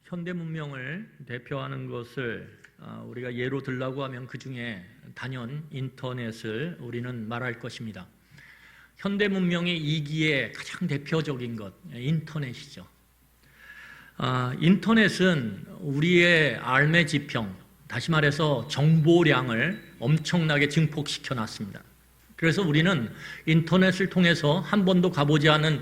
현대 문명을 대표하는 것을 우리가 예로 들라고 하면 그 중에 단연 인터넷을 우리는 말할 것입니다. 현대 문명의 이기의 가장 대표적인 것, 인터넷이죠. 인터넷은 우리의 삶의 지평, 다시 말해서 정보량을 엄청나게 증폭시켜 놨습니다. 그래서 우리는 인터넷을 통해서 한 번도 가보지 않은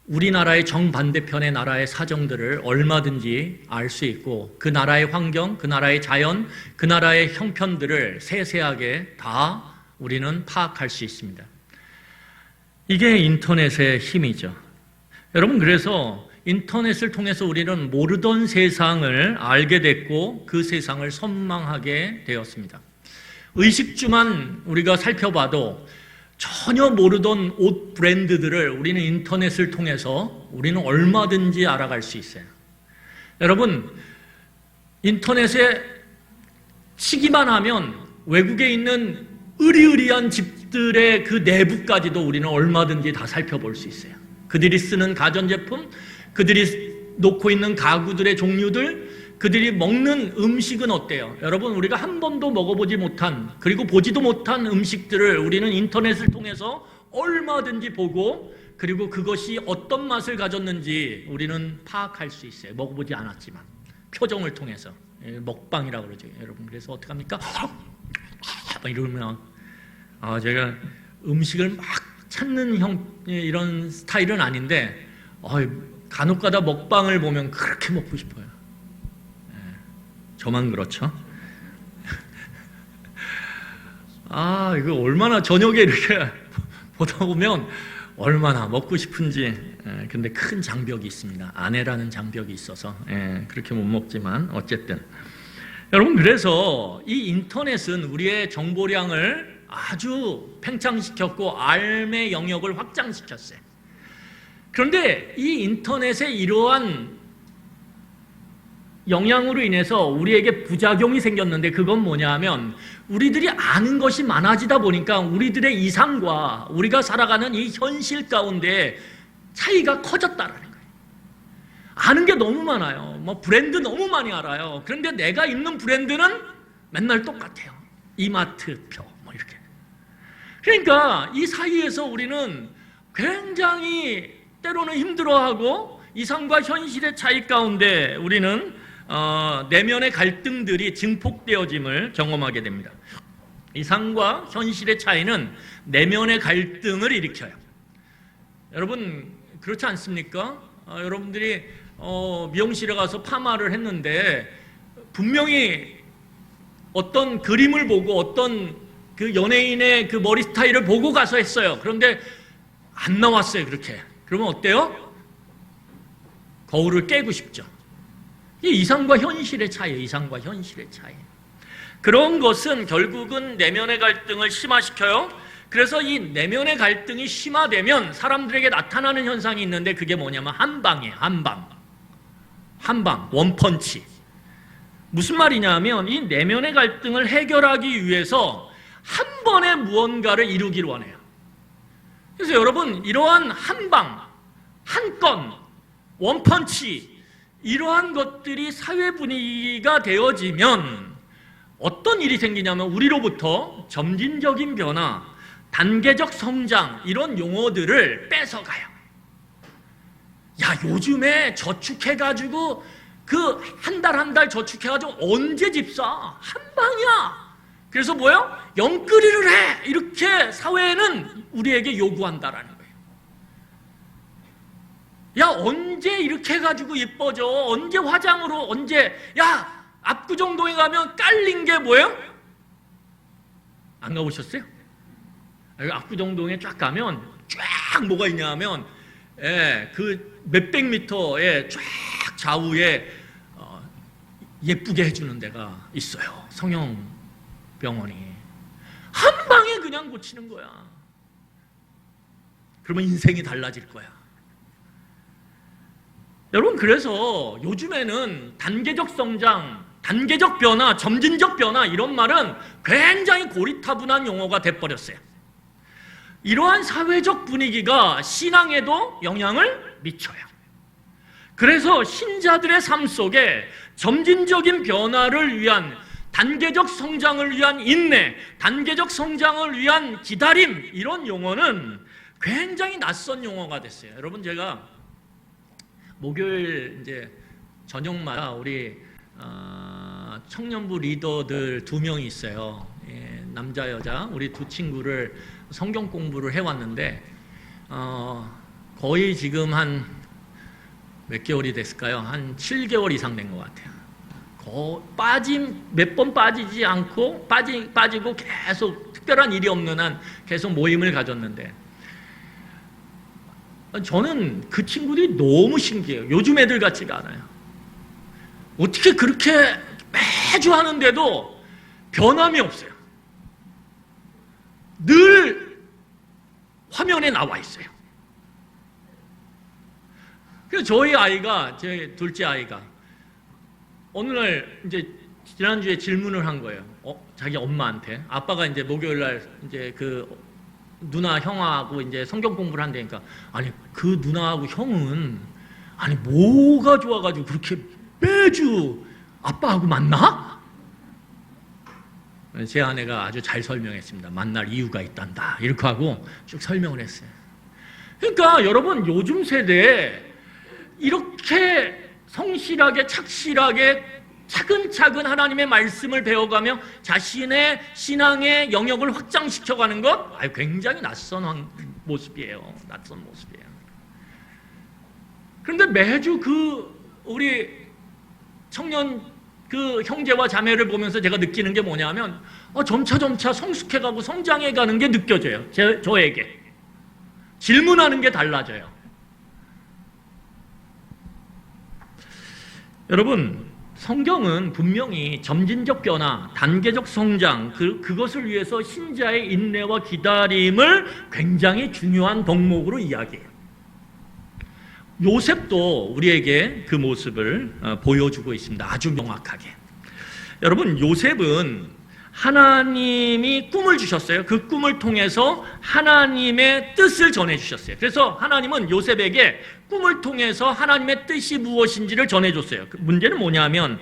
우리나라의 정반대편의 나라의 사정들을 얼마든지 알 수 있고 그 나라의 환경, 그 나라의 자연, 그 나라의 형편들을 세세하게 다 우리는 파악할 수 있습니다. 이게 인터넷의 힘이죠. 여러분, 그래서 인터넷을 통해서 우리는 모르던 세상을 알게 됐고 그 세상을 선망하게 되었습니다. 의식주만 우리가 살펴봐도 전혀 모르던 옷 브랜드들을 우리는 인터넷을 통해서 우리는 얼마든지 알아갈 수 있어요. 여러분, 인터넷에 치기만 하면 외국에 있는 으리으리한 집들의 그 내부까지도 우리는 얼마든지 다 살펴볼 수 있어요. 그들이 쓰는 가전제품, 그들이 놓고 있는 가구들의 종류들, 그들이 먹는 음식은 어때요? 여러분, 우리가 한 번도 먹어보지 못한, 그리고 보지도 못한 음식들을 우리는 인터넷을 통해서 얼마든지 보고, 그리고 그것이 어떤 맛을 가졌는지 우리는 파악할 수 있어요. 먹어보지 않았지만 표정을 통해서. 먹방이라고 그러죠, 여러분. 그래서 어떻게 합니까? 이러면 제가 음식을 막 찾는 이런 스타일은 아닌데 간혹가다 먹방을 보면 그렇게 먹고 싶어요. 저만 그렇죠? 이거 얼마나 저녁에 이렇게 보다 보면 얼마나 먹고 싶은지. 근데 큰 장벽이 있습니다. 아내라는 장벽이 있어서 그렇게 못 먹지만 어쨌든 여러분, 그래서 이 인터넷은 우리의 정보량을 아주 팽창시켰고 삶의 영역을 확장시켰어요. 그런데 이 인터넷의 이러한 영향으로 인해서 우리에게 부작용이 생겼는데 그건 뭐냐 하면 우리들이 아는 것이 많아지다 보니까 우리들의 이상과 우리가 살아가는 이 현실 가운데 차이가 커졌다라는 거예요. 아는 게 너무 많아요. 브랜드 너무 많이 알아요. 그런데 내가 입는 브랜드는 맨날 똑같아요. 이마트표 이렇게. 그러니까 이 사이에서 우리는 굉장히 때로는 힘들어하고 이상과 현실의 차이 가운데 우리는 내면의 갈등들이 증폭되어짐을 경험하게 됩니다. 이상과 현실의 차이는 내면의 갈등을 일으켜요. 여러분, 그렇지 않습니까? 여러분들이 미용실에 가서 파마를 했는데 분명히 어떤 그림을 보고 어떤 그 연예인의 그 머리 스타일을 보고 가서 했어요. 그런데 안 나왔어요, 그렇게. 그러면 어때요? 거울을 깨고 싶죠. 이 이상과 현실의 차이예요. 이상과 현실의 차이. 그런 것은 결국은 내면의 갈등을 심화시켜요. 그래서 이 내면의 갈등이 심화되면 사람들에게 나타나는 현상이 있는데 그게 뭐냐면 한방이에요. 한방, 원펀치. 무슨 말이냐면 이 내면의 갈등을 해결하기 위해서 한 번에 무언가를 이루기를 원해요. 그래서 여러분, 이러한 한방, 한 건, 원펀치, 이러한 것들이 사회 분위기가 되어지면 어떤 일이 생기냐면 우리로부터 점진적인 변화, 단계적 성장, 이런 용어들을 뺏어가요. 요즘에 저축해가지고 그 한 달 저축해가지고 언제 집 사? 한 방이야. 그래서 뭐예요? 영끌이를 해. 이렇게 사회는 우리에게 요구한다라는 거예요. 언제 이렇게 해가지고 예뻐져? 언제 화장으로? 언제? 압구정동에 가면 깔린 게 뭐예요? 안 가보셨어요? 압구정동에 쫙 가면 쫙 뭐가 있냐 하면 그 몇백 미터의 쫙 좌우에 예쁘게 해주는 데가 있어요. 성형병원이. 한 방에 그냥 고치는 거야. 그러면 인생이 달라질 거야. 여러분, 그래서 요즘에는 단계적 성장, 단계적 변화, 점진적 변화, 이런 말은 굉장히 고리타분한 용어가 돼버렸어요. 이러한 사회적 분위기가 신앙에도 영향을 미쳐요. 그래서 신자들의 삶 속에 점진적인 변화를 위한 단계적 성장을 위한 인내, 단계적 성장을 위한 기다림, 이런 용어는 굉장히 낯선 용어가 됐어요. 여러분, 제가 목요일 이제 저녁마다 우리 청년부 리더들 2명이 있어요. 예, 남자 여자 우리 두 친구를 성경 공부를 해왔는데 거의 지금 한 몇 개월이 됐을까요? 한 7개월 이상 된 것 같아요. 몇 번 빠지지 않고 빠지고 계속 특별한 일이 없는 한 계속 모임을 가졌는데, 저는 그 친구들이 너무 신기해요. 요즘 애들 같지가 않아요. 어떻게 그렇게 매주 하는데도 변함이 없어요. 늘 화면에 나와 있어요. 그래서 저희 아이가, 제 둘째 아이가 어느 날 이제 지난주에 질문을 한 거예요. 자기 엄마한테. 아빠가 이제 목요일 날 이제 그 누나 형하고 이제 성경 공부를 한다니까, 아니 그 누나하고 형은 아니 뭐가 좋아가지고 그렇게 매주 아빠하고 만나? 제 아내가 아주 잘 설명했습니다. 만날 이유가 있단다. 이렇게 하고 쭉 설명을 했어요. 그러니까 여러분, 요즘 세대에 이렇게 성실하게 착실하게 차근차근 하나님의 말씀을 배워가며 자신의 신앙의 영역을 확장시켜가는 것, 굉장히 낯선 모습이에요. 낯선 모습이에요. 그런데 매주 우리 청년 형제와 자매를 보면서 제가 느끼는 게 뭐냐면 점차 성숙해가고 성장해가는 게 느껴져요. 저에게. 질문하는 게 달라져요. 여러분, 성경은 분명히 점진적 변화, 단계적 성장, 그것을 위해서 신자의 인내와 기다림을 굉장히 중요한 덕목으로 이야기해요. 요셉도 우리에게 그 모습을 보여주고 있습니다. 아주 명확하게. 여러분, 요셉은 하나님이 꿈을 주셨어요. 그 꿈을 통해서 하나님의 뜻을 전해주셨어요. 그래서 하나님은 요셉에게 꿈을 통해서 하나님의 뜻이 무엇인지를 전해줬어요. 문제는 뭐냐면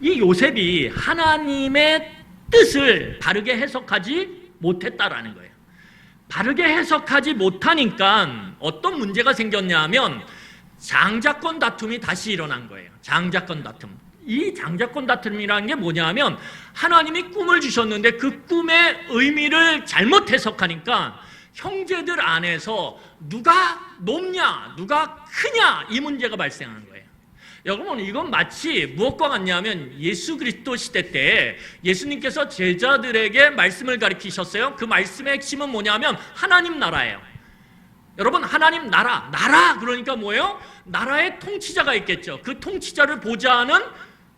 이 요셉이 하나님의 뜻을 바르게 해석하지 못했다라는 거예요. 바르게 해석하지 못하니까 어떤 문제가 생겼냐 하면 장자권 다툼이 다시 일어난 거예요. 장자권 다툼. 이 장자권 다툼이라는 게 뭐냐 하면 하나님이 꿈을 주셨는데 그 꿈의 의미를 잘못 해석하니까 형제들 안에서 누가 높냐, 누가 크냐, 이 문제가 발생하는 거예요. 여러분, 이건 마치 무엇과 같냐면 예수 그리스도 시대 때 예수님께서 제자들에게 말씀을 가르치셨어요. 그 말씀의 핵심은 뭐냐면 하나님 나라예요. 여러분, 하나님 나라 그러니까 뭐예요? 나라의 통치자가 있겠죠. 그 통치자를 보좌하는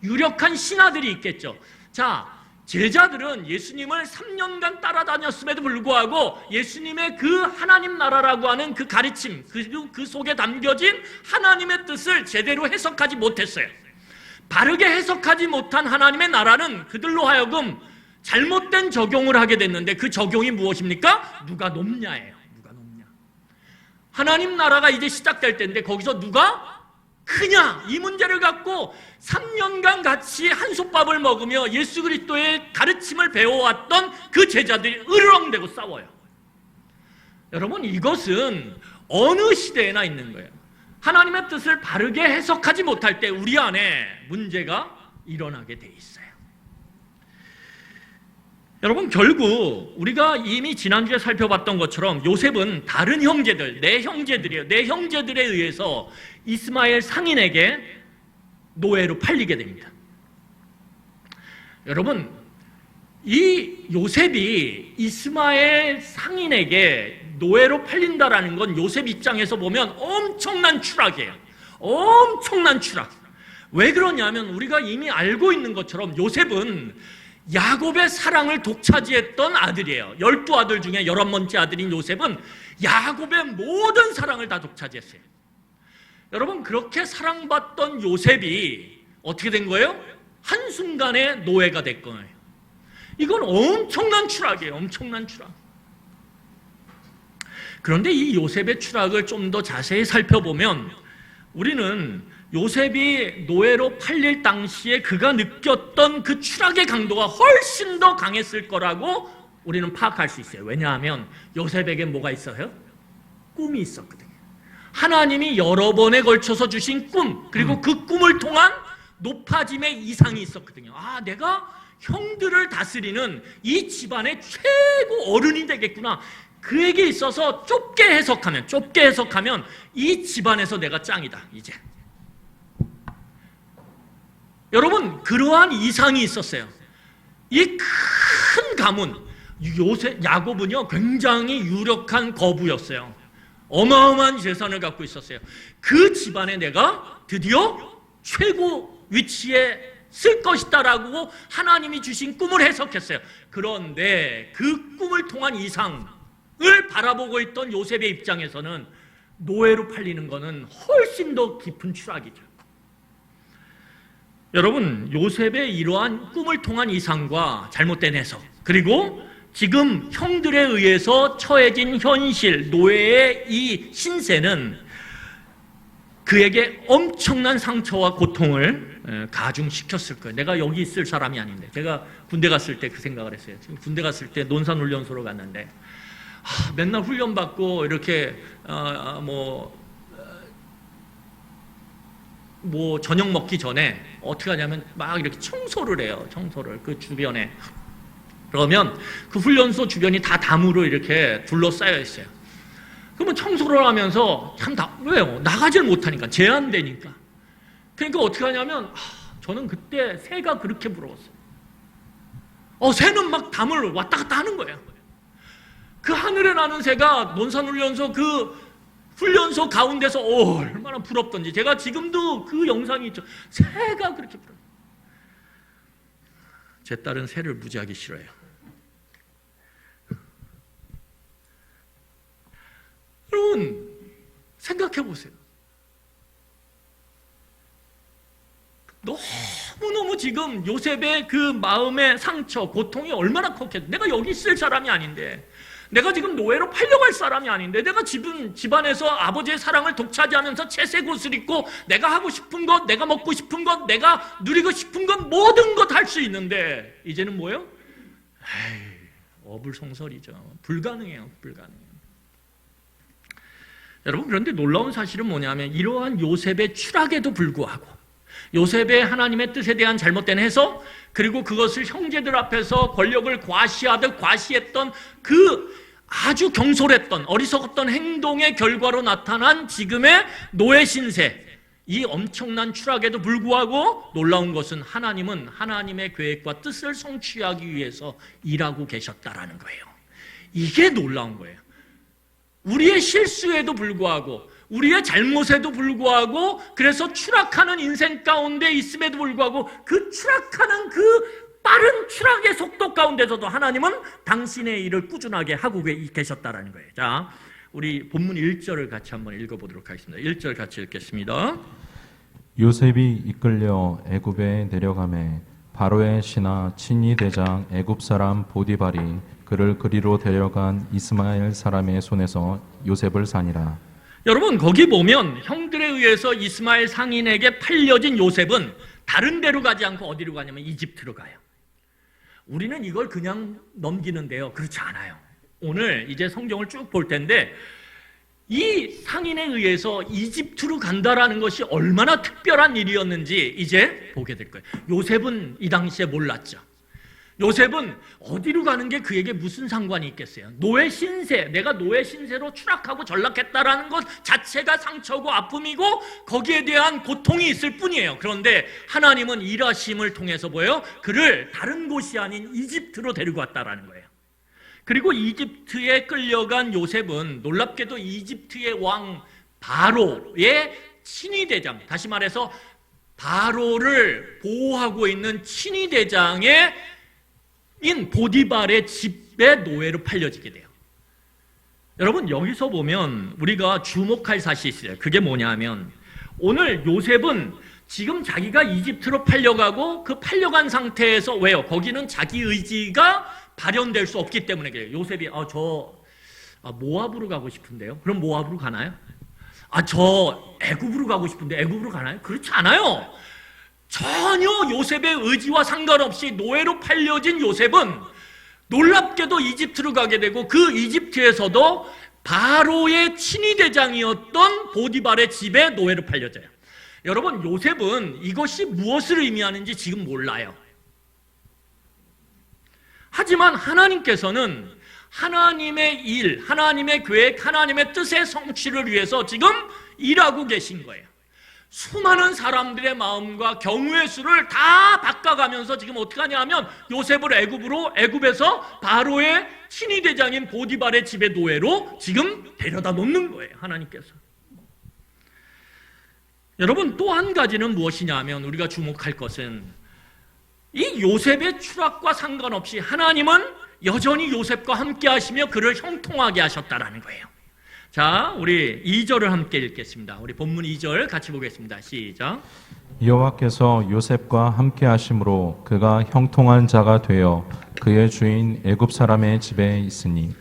유력한 신하들이 있겠죠. 자, 제자들은 예수님을 3년간 따라다녔음에도 불구하고 예수님의 그 하나님 나라라고 하는 그 가르침, 그 속에 담겨진 하나님의 뜻을 제대로 해석하지 못했어요. 바르게 해석하지 못한 하나님의 나라는 그들로 하여금 잘못된 적용을 하게 됐는데, 그 적용이 무엇입니까? 누가 높냐예요. 누가 높냐. 하나님 나라가 이제 시작될 때인데 거기서 누가 크냐, 이 문제를 갖고 3년간 같이 한솥밥을 먹으며 예수 그리스도의 가르침을 배워왔던 그 제자들이 으르렁대고 싸워요. 여러분, 이것은 어느 시대에나 있는 거예요. 하나님의 뜻을 바르게 해석하지 못할 때 우리 안에 문제가 일어나게 돼 있어요. 여러분, 결국 우리가 이미 지난주에 살펴봤던 것처럼 요셉은 다른 형제들, 내 형제들이에요. 내 형제들에 의해서 이스마엘 상인에게 노예로 팔리게 됩니다. 여러분, 이 요셉이 이스마엘 상인에게 노예로 팔린다라는 건 요셉 입장에서 보면 엄청난 추락이에요. 엄청난 추락. 왜 그러냐면 우리가 이미 알고 있는 것처럼 요셉은 야곱의 사랑을 독차지했던 아들이에요. 12아들 중에 11번째 아들인 요셉은 야곱의 모든 사랑을 다 독차지했어요. 여러분, 그렇게 사랑받던 요셉이 어떻게 된 거예요? 한순간에 노예가 된 거예요. 이건 엄청난 추락이에요. 엄청난 추락. 그런데 이 요셉의 추락을 좀 더 자세히 살펴보면 우리는 요셉이 노예로 팔릴 당시에 그가 느꼈던 그 추락의 강도가 훨씬 더 강했을 거라고 우리는 파악할 수 있어요. 왜냐하면 요셉에게 뭐가 있어요? 꿈이 있었거든요. 하나님이 여러 번에 걸쳐서 주신 꿈, 그리고 그 꿈을 통한 높아짐의 이상이 있었거든요. 아, 내가 형들을 다스리는 이 집안의 최고 어른이 되겠구나. 그에게 있어서 좁게 해석하면 이 집안에서 내가 짱이다, 이제. 여러분, 그러한 이상이 있었어요. 이 큰 가문, 야곱은요, 굉장히 유력한 거부였어요. 어마어마한 재산을 갖고 있었어요. 그 집안에 내가 드디어 최고 위치에 쓸 것이다라고 하나님이 주신 꿈을 해석했어요. 그런데 그 꿈을 통한 이상을 바라보고 있던 요셉의 입장에서는 노예로 팔리는 것은 훨씬 더 깊은 추락이죠. 여러분, 요셉의 이러한 꿈을 통한 이상과 잘못된 해석, 그리고 지금 형들에 의해서 처해진 현실, 노예의 이 신세는 그에게 엄청난 상처와 고통을 가중시켰을 거예요. 내가 여기 있을 사람이 아닌데. 제가 군대 갔을 때 그 생각을 했어요. 지금 군대 갔을 때 논산훈련소로 갔는데 맨날 훈련받고 이렇게 저녁 먹기 전에 어떻게 하냐면 막 이렇게 청소를 해요. 청소를 그 주변에. 그러면 그 훈련소 주변이 다 담으로 이렇게 둘러싸여 있어요. 그러면 청소를 하면서 왜요? 나가질 못하니까, 제한되니까. 그러니까 어떻게 하냐면 저는 그때 새가 그렇게 부러웠어요. 새는 막 담을 왔다 갔다 하는 거예요. 그 하늘에 나는 새가 논산훈련소 그 훈련소 가운데서 얼마나 부럽던지. 제가 지금도 그 영상이 있죠. 새가 그렇게 부러워요. 제 딸은 새를 무지하게 싫어해요. 여러분, 생각해 보세요. 너무너무 지금 요셉의 그 마음의 상처, 고통이 얼마나 컸겠어요. 내가 여기 있을 사람이 아닌데, 내가 지금 노예로 팔려갈 사람이 아닌데, 내가 집안에서 아버지의 사랑을 독차지하면서 채색 옷을 입고 내가 하고 싶은 것, 내가 먹고 싶은 것, 내가 누리고 싶은 것, 모든 것 할 수 있는데 이제는 뭐예요? 어불성설이죠. 불가능해요. 여러분, 그런데 놀라운 사실은 뭐냐면 이러한 요셉의 추락에도 불구하고 요셉의 하나님의 뜻에 대한 잘못된 해석, 그리고 그것을 형제들 앞에서 권력을 과시하듯 과시했던 그 아주 경솔했던 어리석었던 행동의 결과로 나타난 지금의 노예 신세, 이 엄청난 추락에도 불구하고 놀라운 것은 하나님은 하나님의 계획과 뜻을 성취하기 위해서 일하고 계셨다라는 거예요. 이게 놀라운 거예요. 우리의 실수에도 불구하고, 우리의 잘못에도 불구하고, 그래서 추락하는 인생 가운데 있음에도 불구하고 그 추락하는 그 빠른 추락의 속도 가운데서도 하나님은 당신의 일을 꾸준하게 하고 계셨다라는 거예요. 자, 우리 본문 1절을 같이 한번 읽어보도록 하겠습니다. 1절 같이 읽겠습니다. 요셉이 이끌려 애굽에 내려가매 바로의 신하 친위 대장 애굽 사람 보디발이 그를 그리로 데려간 이스마엘 사람의 손에서 요셉을 사니라. 여러분, 거기 보면 형들에 의해서 이스마엘 상인에게 팔려진 요셉은 다른 데로 가지 않고 어디로 가냐면 이집트로 가요. 우리는 이걸 그냥 넘기는데요, 그렇지 않아요. 오늘 이제 성경을 쭉 볼 텐데 이 상인에 의해서 이집트로 간다라는 것이 얼마나 특별한 일이었는지 이제 보게 될 거예요. 요셉은 이 당시에 몰랐죠. 요셉은 어디로 가는 게 그에게 무슨 상관이 있겠어요? 노예 신세, 내가 노예 신세로 추락하고 전락했다라는 것 자체가 상처고 아픔이고 거기에 대한 고통이 있을 뿐이에요. 그런데 하나님은 일하심을 통해서 뭐예요? 그를 다른 곳이 아닌 이집트로 데리고 왔다라는 거예요. 그리고 이집트에 끌려간 요셉은 놀랍게도 이집트의 왕 바로의 친위대장, 다시 말해서 바로를 보호하고 있는 친위대장의 보디발의 집에 노예로 팔려지게 돼요. 여러분, 여기서 보면 우리가 주목할 사실이 있어요. 그게 뭐냐면 오늘 요셉은 지금 자기가 이집트로 팔려가고 그 팔려간 상태에서, 왜요? 거기는 자기 의지가 발현될 수 없기 때문에 그래요. 요셉이 저 모압으로 가고 싶은데요. 그럼 모압으로 가나요? 저 애굽으로 가고 싶은데 애굽으로 가나요? 그렇지 않아요. 전혀 요셉의 의지와 상관없이 노예로 팔려진 요셉은 놀랍게도 이집트로 가게 되고 그 이집트에서도 바로의 친위대장이었던 보디발의 집에 노예로 팔려져요. 여러분, 요셉은 이것이 무엇을 의미하는지 지금 몰라요. 하지만 하나님께서는 하나님의 일, 하나님의 계획, 하나님의 뜻의 성취를 위해서 지금 일하고 계신 거예요. 수많은 사람들의 마음과 경우의 수를 다 바꿔가면서 지금 어떻게 하냐 하면 요셉을 애굽에서 바로의 친위대장인 보디발의 집의 노예로 지금 데려다 놓는 거예요, 하나님께서. 여러분, 또 한 가지는 무엇이냐 하면 우리가 주목할 것은 이 요셉의 추락과 상관없이 하나님은 여전히 요셉과 함께 하시며 그를 형통하게 하셨다라는 거예요. 자, 우리 2절을 함께 읽겠습니다. 우리 본문 2절 같이 보겠습니다. 시작. 여호와께서 요셉과 함께 하심으로 그가 형통한 자가 되어 그의 주인 애굽 사람의 집에 있으니.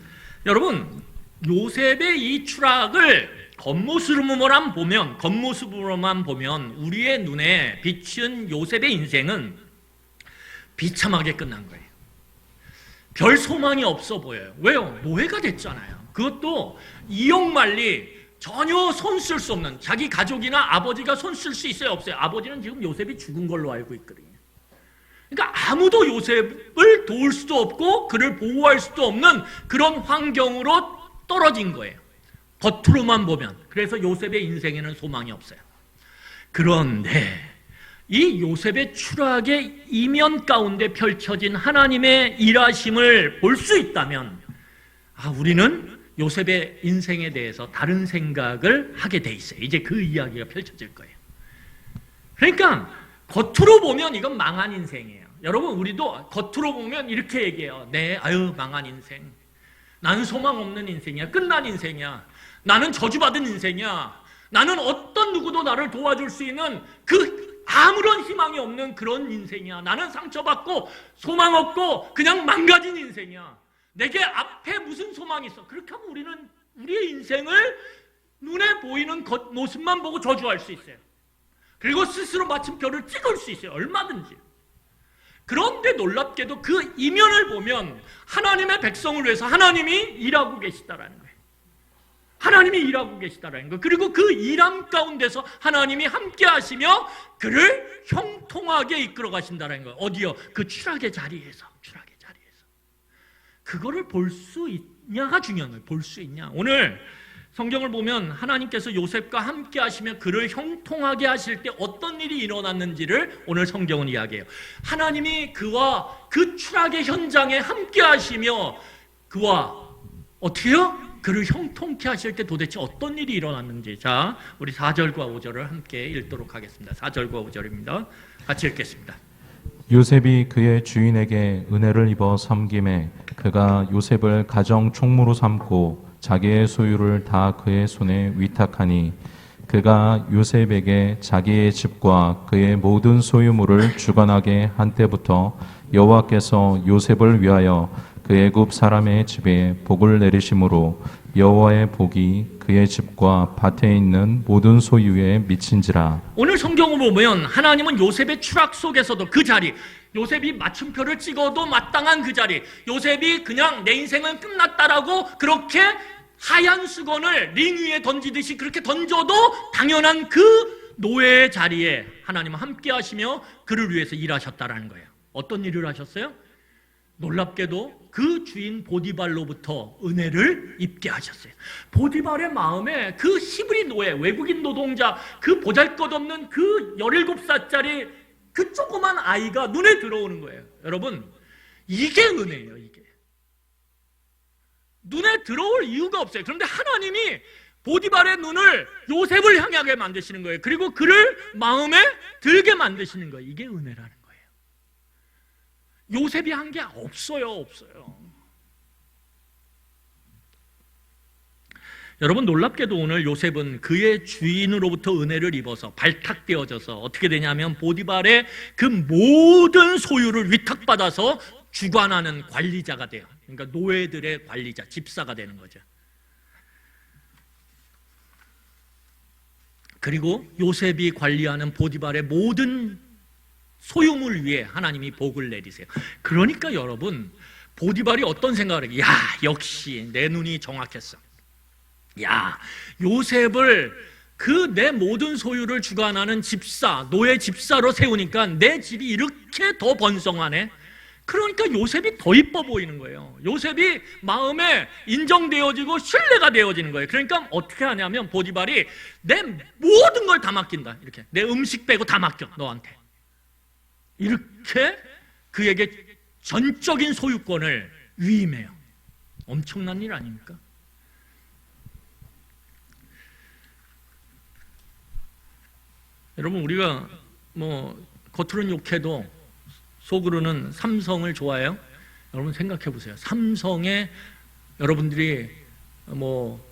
여러분, 요셉의 이 추락을 겉모습으로만 보면 우리의 눈에 비춘 요셉의 인생은 비참하게 끝난 거예요. 별 소망이 없어 보여요. 왜요? 노예가 됐잖아요. 그것도 이용만리 전혀 손 쓸 수 없는, 자기 가족이나 아버지가 손 쓸 수 있어요, 없어요? 아버지는 지금 요셉이 죽은 걸로 알고 있거든요. 그러니까 아무도 요셉을 도울 수도 없고 그를 보호할 수도 없는 그런 환경으로 떨어진 거예요, 겉으로만 보면. 그래서 요셉의 인생에는 소망이 없어요. 그런데 이 요셉의 추락의 이면 가운데 펼쳐진 하나님의 일하심을 볼 수 있다면 우리는 요셉의 인생에 대해서 다른 생각을 하게 돼 있어요. 이제 그 이야기가 펼쳐질 거예요. 그러니까 겉으로 보면 이건 망한 인생이에요. 여러분, 우리도 겉으로 보면 이렇게 얘기해요. 망한 인생. 나는 소망 없는 인생이야. 끝난 인생이야. 나는 저주받은 인생이야. 나는 어떤 누구도 나를 도와줄 수 있는 아무런 희망이 없는 그런 인생이야. 나는 상처받고 소망 없고 그냥 망가진 인생이야. 내게 앞에 무슨 소망이 있어? 그렇게 하면 우리는 우리의 인생을 눈에 보이는 겉모습만 보고 저주할 수 있어요. 그리고 스스로 마침표를 찍을 수 있어요, 얼마든지. 그런데 놀랍게도 그 이면을 보면 하나님의 백성을 위해서 하나님이 일하고 계시다라는 거예요. 하나님이 일하고 계시다라는 거예요. 그리고 그 일함 가운데서 하나님이 함께 하시며 그를 형통하게 이끌어 가신다는 거예요. 어디요? 그 추락의 자리에서. 그거를 볼 수 있냐가 중요한 거예요. 볼 수 있냐. 오늘 성경을 보면 하나님께서 요셉과 함께 하시며 그를 형통하게 하실 때 어떤 일이 일어났는지를 오늘 성경은 이야기해요. 하나님이 그와 그 추락의 현장에 함께 하시며 그와 어떻게요? 그를 형통케 하실 때 도대체 어떤 일이 일어났는지. 자, 우리 4절과 5절을 함께 읽도록 하겠습니다. 4절과 5절입니다. 같이 읽겠습니다. 요셉이 그의 주인에게 은혜를 입어 섬김에 그가 요셉을 가정 총무로 삼고 자기의 소유를 다 그의 손에 위탁하니 그가 요셉에게 자기의 집과 그의 모든 소유물을 주관하게 한 때부터 여호와께서 요셉을 위하여 그 애굽 사람의 집에 복을 내리심으로 여호와의 복이 그의 집과 밭에 있는 모든 소유에 미친지라. 오늘 성경을 보면 하나님은 요셉의 추락 속에서도 그 자리, 요셉이 맞춤표를 찍어도 마땅한 그 자리, 요셉이 그냥 내 인생은 끝났다라고 그렇게 하얀 수건을 링 위에 던지듯이 그렇게 던져도 당연한 그 노예의 자리에 하나님은 함께 하시며 그를 위해서 일하셨다라는 거예요. 어떤 일을 하셨어요? 놀랍게도 그 주인 보디발로부터 은혜를 입게 하셨어요. 보디발의 마음에 그 히브리 노예, 외국인 노동자, 그 보잘것없는 그 17살짜리 그 조그만 아이가 눈에 들어오는 거예요. 여러분, 이게 은혜예요, 이게. 눈에 들어올 이유가 없어요. 그런데 하나님이 보디발의 눈을 요셉을 향하게 만드시는 거예요. 그리고 그를 마음에 들게 만드시는 거예요. 이게 은혜라는 거예요. 요셉이 한 게 없어요. 여러분, 놀랍게도 오늘 요셉은 그의 주인으로부터 은혜를 입어서 발탁되어져서 어떻게 되냐면 보디발의 그 모든 소유를 위탁받아서 주관하는 관리자가 돼요. 그러니까 노예들의 관리자, 집사가 되는 거죠. 그리고 요셉이 관리하는 보디발의 모든 소유물 위에 하나님이 복을 내리세요. 그러니까 여러분, 보디발이 어떤 생각을 해요? 야, 역시 내 눈이 정확했어. 야, 요셉을 그 내 모든 소유를 주관하는 집사, 노예 집사로 세우니까 내 집이 이렇게 더 번성하네. 그러니까 요셉이 더 이뻐 보이는 거예요. 요셉이 마음에 인정되어지고 신뢰가 되어지는 거예요. 그러니까 어떻게 하냐면 보디발이 내 모든 걸 다 맡긴다. 이렇게 내 음식 빼고 다 맡겨 너한테. 이렇게 그에게 전적인 소유권을 위임해요. 엄청난 일 아닙니까? 여러분, 우리가 뭐 겉으로는 욕해도 속으로는 삼성을 좋아해요. 여러분 생각해 보세요. 삼성에 여러분들이 뭐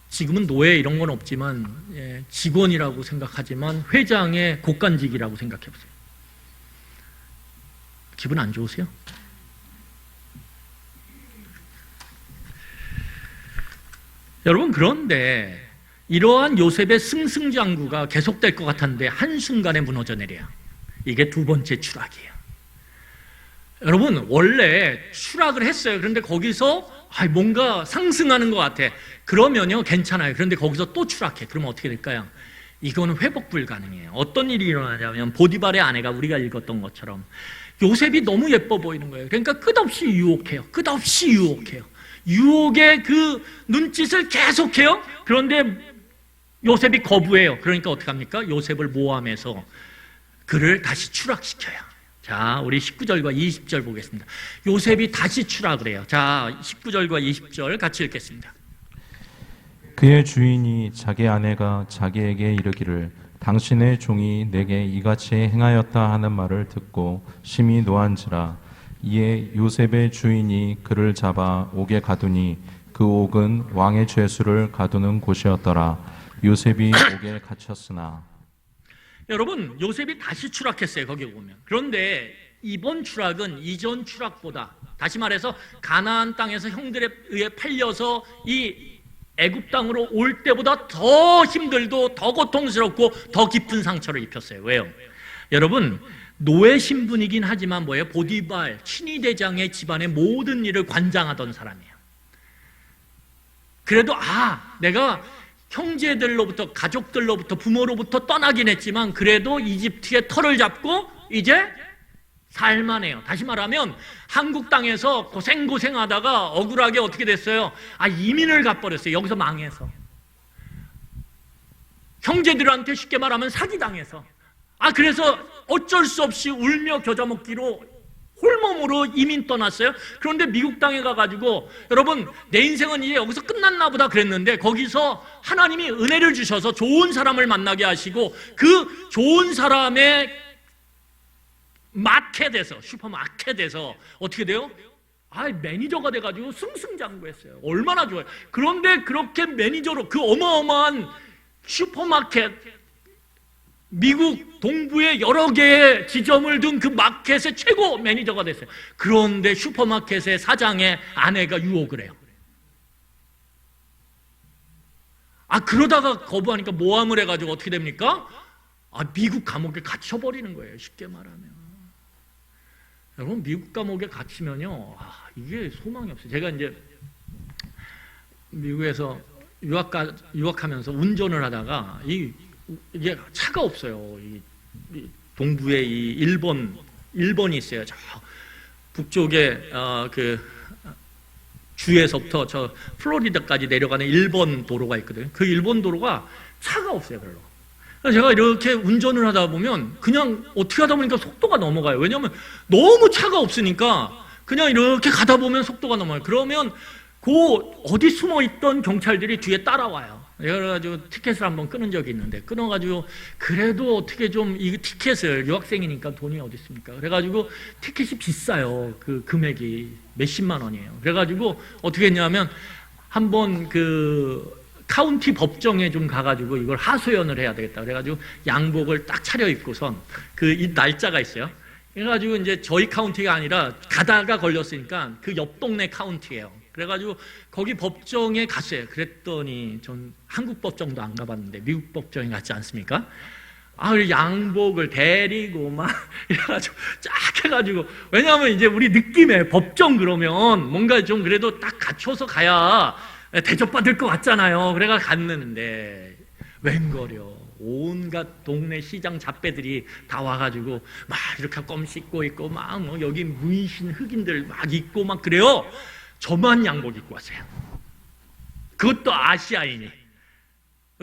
지금은 노예 이런 건 없지만 직원이라고 생각하지만 회장의 고관직이라고 생각해 보세요. 기분 안 좋으세요? 여러분, 그런데 이러한 요셉의 승승장구가 계속될 것 같았는데 한순간에 무너져 내려요. 이게 두 번째 추락이에요. 여러분, 원래 추락을 했어요. 그런데 거기서 뭔가 상승하는 것 같아. 그러면요, 괜찮아요. 그런데 거기서 또 추락해. 그러면 어떻게 될까요? 이거는 회복 불가능해요. 어떤 일이 일어나냐면 보디발의 아내가 우리가 읽었던 것처럼 요셉이 너무 예뻐 보이는 거예요. 그러니까 끝없이 유혹해요. 끝없이 유혹해요. 유혹의 그 눈짓을 계속해요. 그런데 요셉이 거부해요. 그러니까 어떻게 합니까? 요셉을 모함해서 그를 다시 추락시켜요. 자, 우리 19절과 20절 보겠습니다. 요셉이 다시 추락을 해요. 자, 19절과 20절 같이 읽겠습니다. 그의 주인이 자기 아내가 자기에게 이르기를 당신의 종이 내게 이같이 행하였다 하는 말을 듣고 심히 노한지라. 이에 요셉의 주인이 그를 잡아 옥에 가두니 그 옥은 왕의 죄수를 가두는 곳이었더라. 요셉이 옥에 갇혔으나. 여러분, 요셉이 다시 추락했어요. 거기 보면. 그런데 이번 추락은 이전 추락보다, 다시 말해서 가나안 땅에서 형들에 의해 팔려서 이 애굽 땅으로 올 때보다 더 힘들고 더 고통스럽고 더 깊은 상처를 입혔어요. 왜요? 여러분, 노예 신분이긴 하지만 뭐예요? 보디발 친위대장의 집안의 모든 일을 관장하던 사람이에요. 그래도 내가 형제들로부터, 가족들로부터, 부모로부터 떠나긴 했지만 그래도 이집트의 털을 잡고 이제 살만해요. 다시 말하면 한국 땅에서 고생하다가 억울하게 어떻게 됐어요? 이민을 가버렸어요. 여기서 망해서. 형제들한테 쉽게 말하면 사기당해서. 그래서 어쩔 수 없이 울며 겨자 먹기로 홀몸으로 이민 떠났어요. 그런데 미국 땅에 가가지고 여러분, 내 인생은 이제 여기서 끝났나 보다 그랬는데 거기서 하나님이 은혜를 주셔서 좋은 사람을 만나게 하시고 그 좋은 사람의 마켓에서, 슈퍼마켓에서 어떻게 돼요? 매니저가 돼가지고 승승장구했어요. 얼마나 좋아요. 그런데 그렇게 매니저로 그 어마어마한 슈퍼마켓, 미국 동부의 여러 개의 지점을 둔 그 마켓의 최고 매니저가 됐어요. 그런데 슈퍼마켓의 사장의 아내가 유혹을 해요. 그러다가 거부하니까 모함을 해가지고 어떻게 됩니까? 미국 감옥에 갇혀버리는 거예요. 쉽게 말하면. 여러분, 미국 감옥에 갇히면요, 이게 소망이 없어요. 제가 이제 미국에서 유학하면서 운전을 하다가 이게 차가 없어요. 이 동부에 이 일본이 있어요. 저 북쪽에 그 주에서부터 저 플로리다까지 내려가는 일본 도로가 있거든요. 그 일본 도로가 차가 없어요, 별로. 그래서 제가 이렇게 운전을 하다 보면 그냥 어떻게 하다 보니까 속도가 넘어가요. 왜냐하면 너무 차가 없으니까 그냥 이렇게 가다 보면 속도가 넘어요. 그러면 그 어디 숨어 있던 경찰들이 뒤에 따라와요. 그래가지고 티켓을 한번 끊은 적이 있는데 끊어가지고 그래도 어떻게 좀 이 티켓을, 유학생이니까 돈이 어디 있습니까? 그래가지고 티켓이 비싸요. 그 금액이 몇십만 원이에요. 그래가지고 어떻게 했냐면 한번 그 카운티 법정에 좀 가가지고 이걸 하소연을 해야 되겠다. 그래가지고 양복을 딱 차려입고선 그 이 날짜가 있어요. 그래가지고 이제 저희 카운티가 아니라 가다가 걸렸으니까 그 옆 동네 카운티예요. 그래가지고 거기 법정에 갔어요. 그랬더니 전 한국 법정도 안 가봤는데 미국 법정에 갔지 않습니까? 양복을 데리고 막 이래가지고 쫙 해가지고, 왜냐하면 이제 우리 느낌에 법정 그러면 뭔가 좀 그래도 딱 갖춰서 가야 대접받을 것 같잖아요. 그래가 갔는데 웬거려 온갖 동네 시장 잡배들이 다 와가지고 막 이렇게 껌 씻고 있고 막 뭐 여기 문신 흑인들 막 있고 막 그래요. 저만 양복 입고 왔어요. 그것도 아시아인이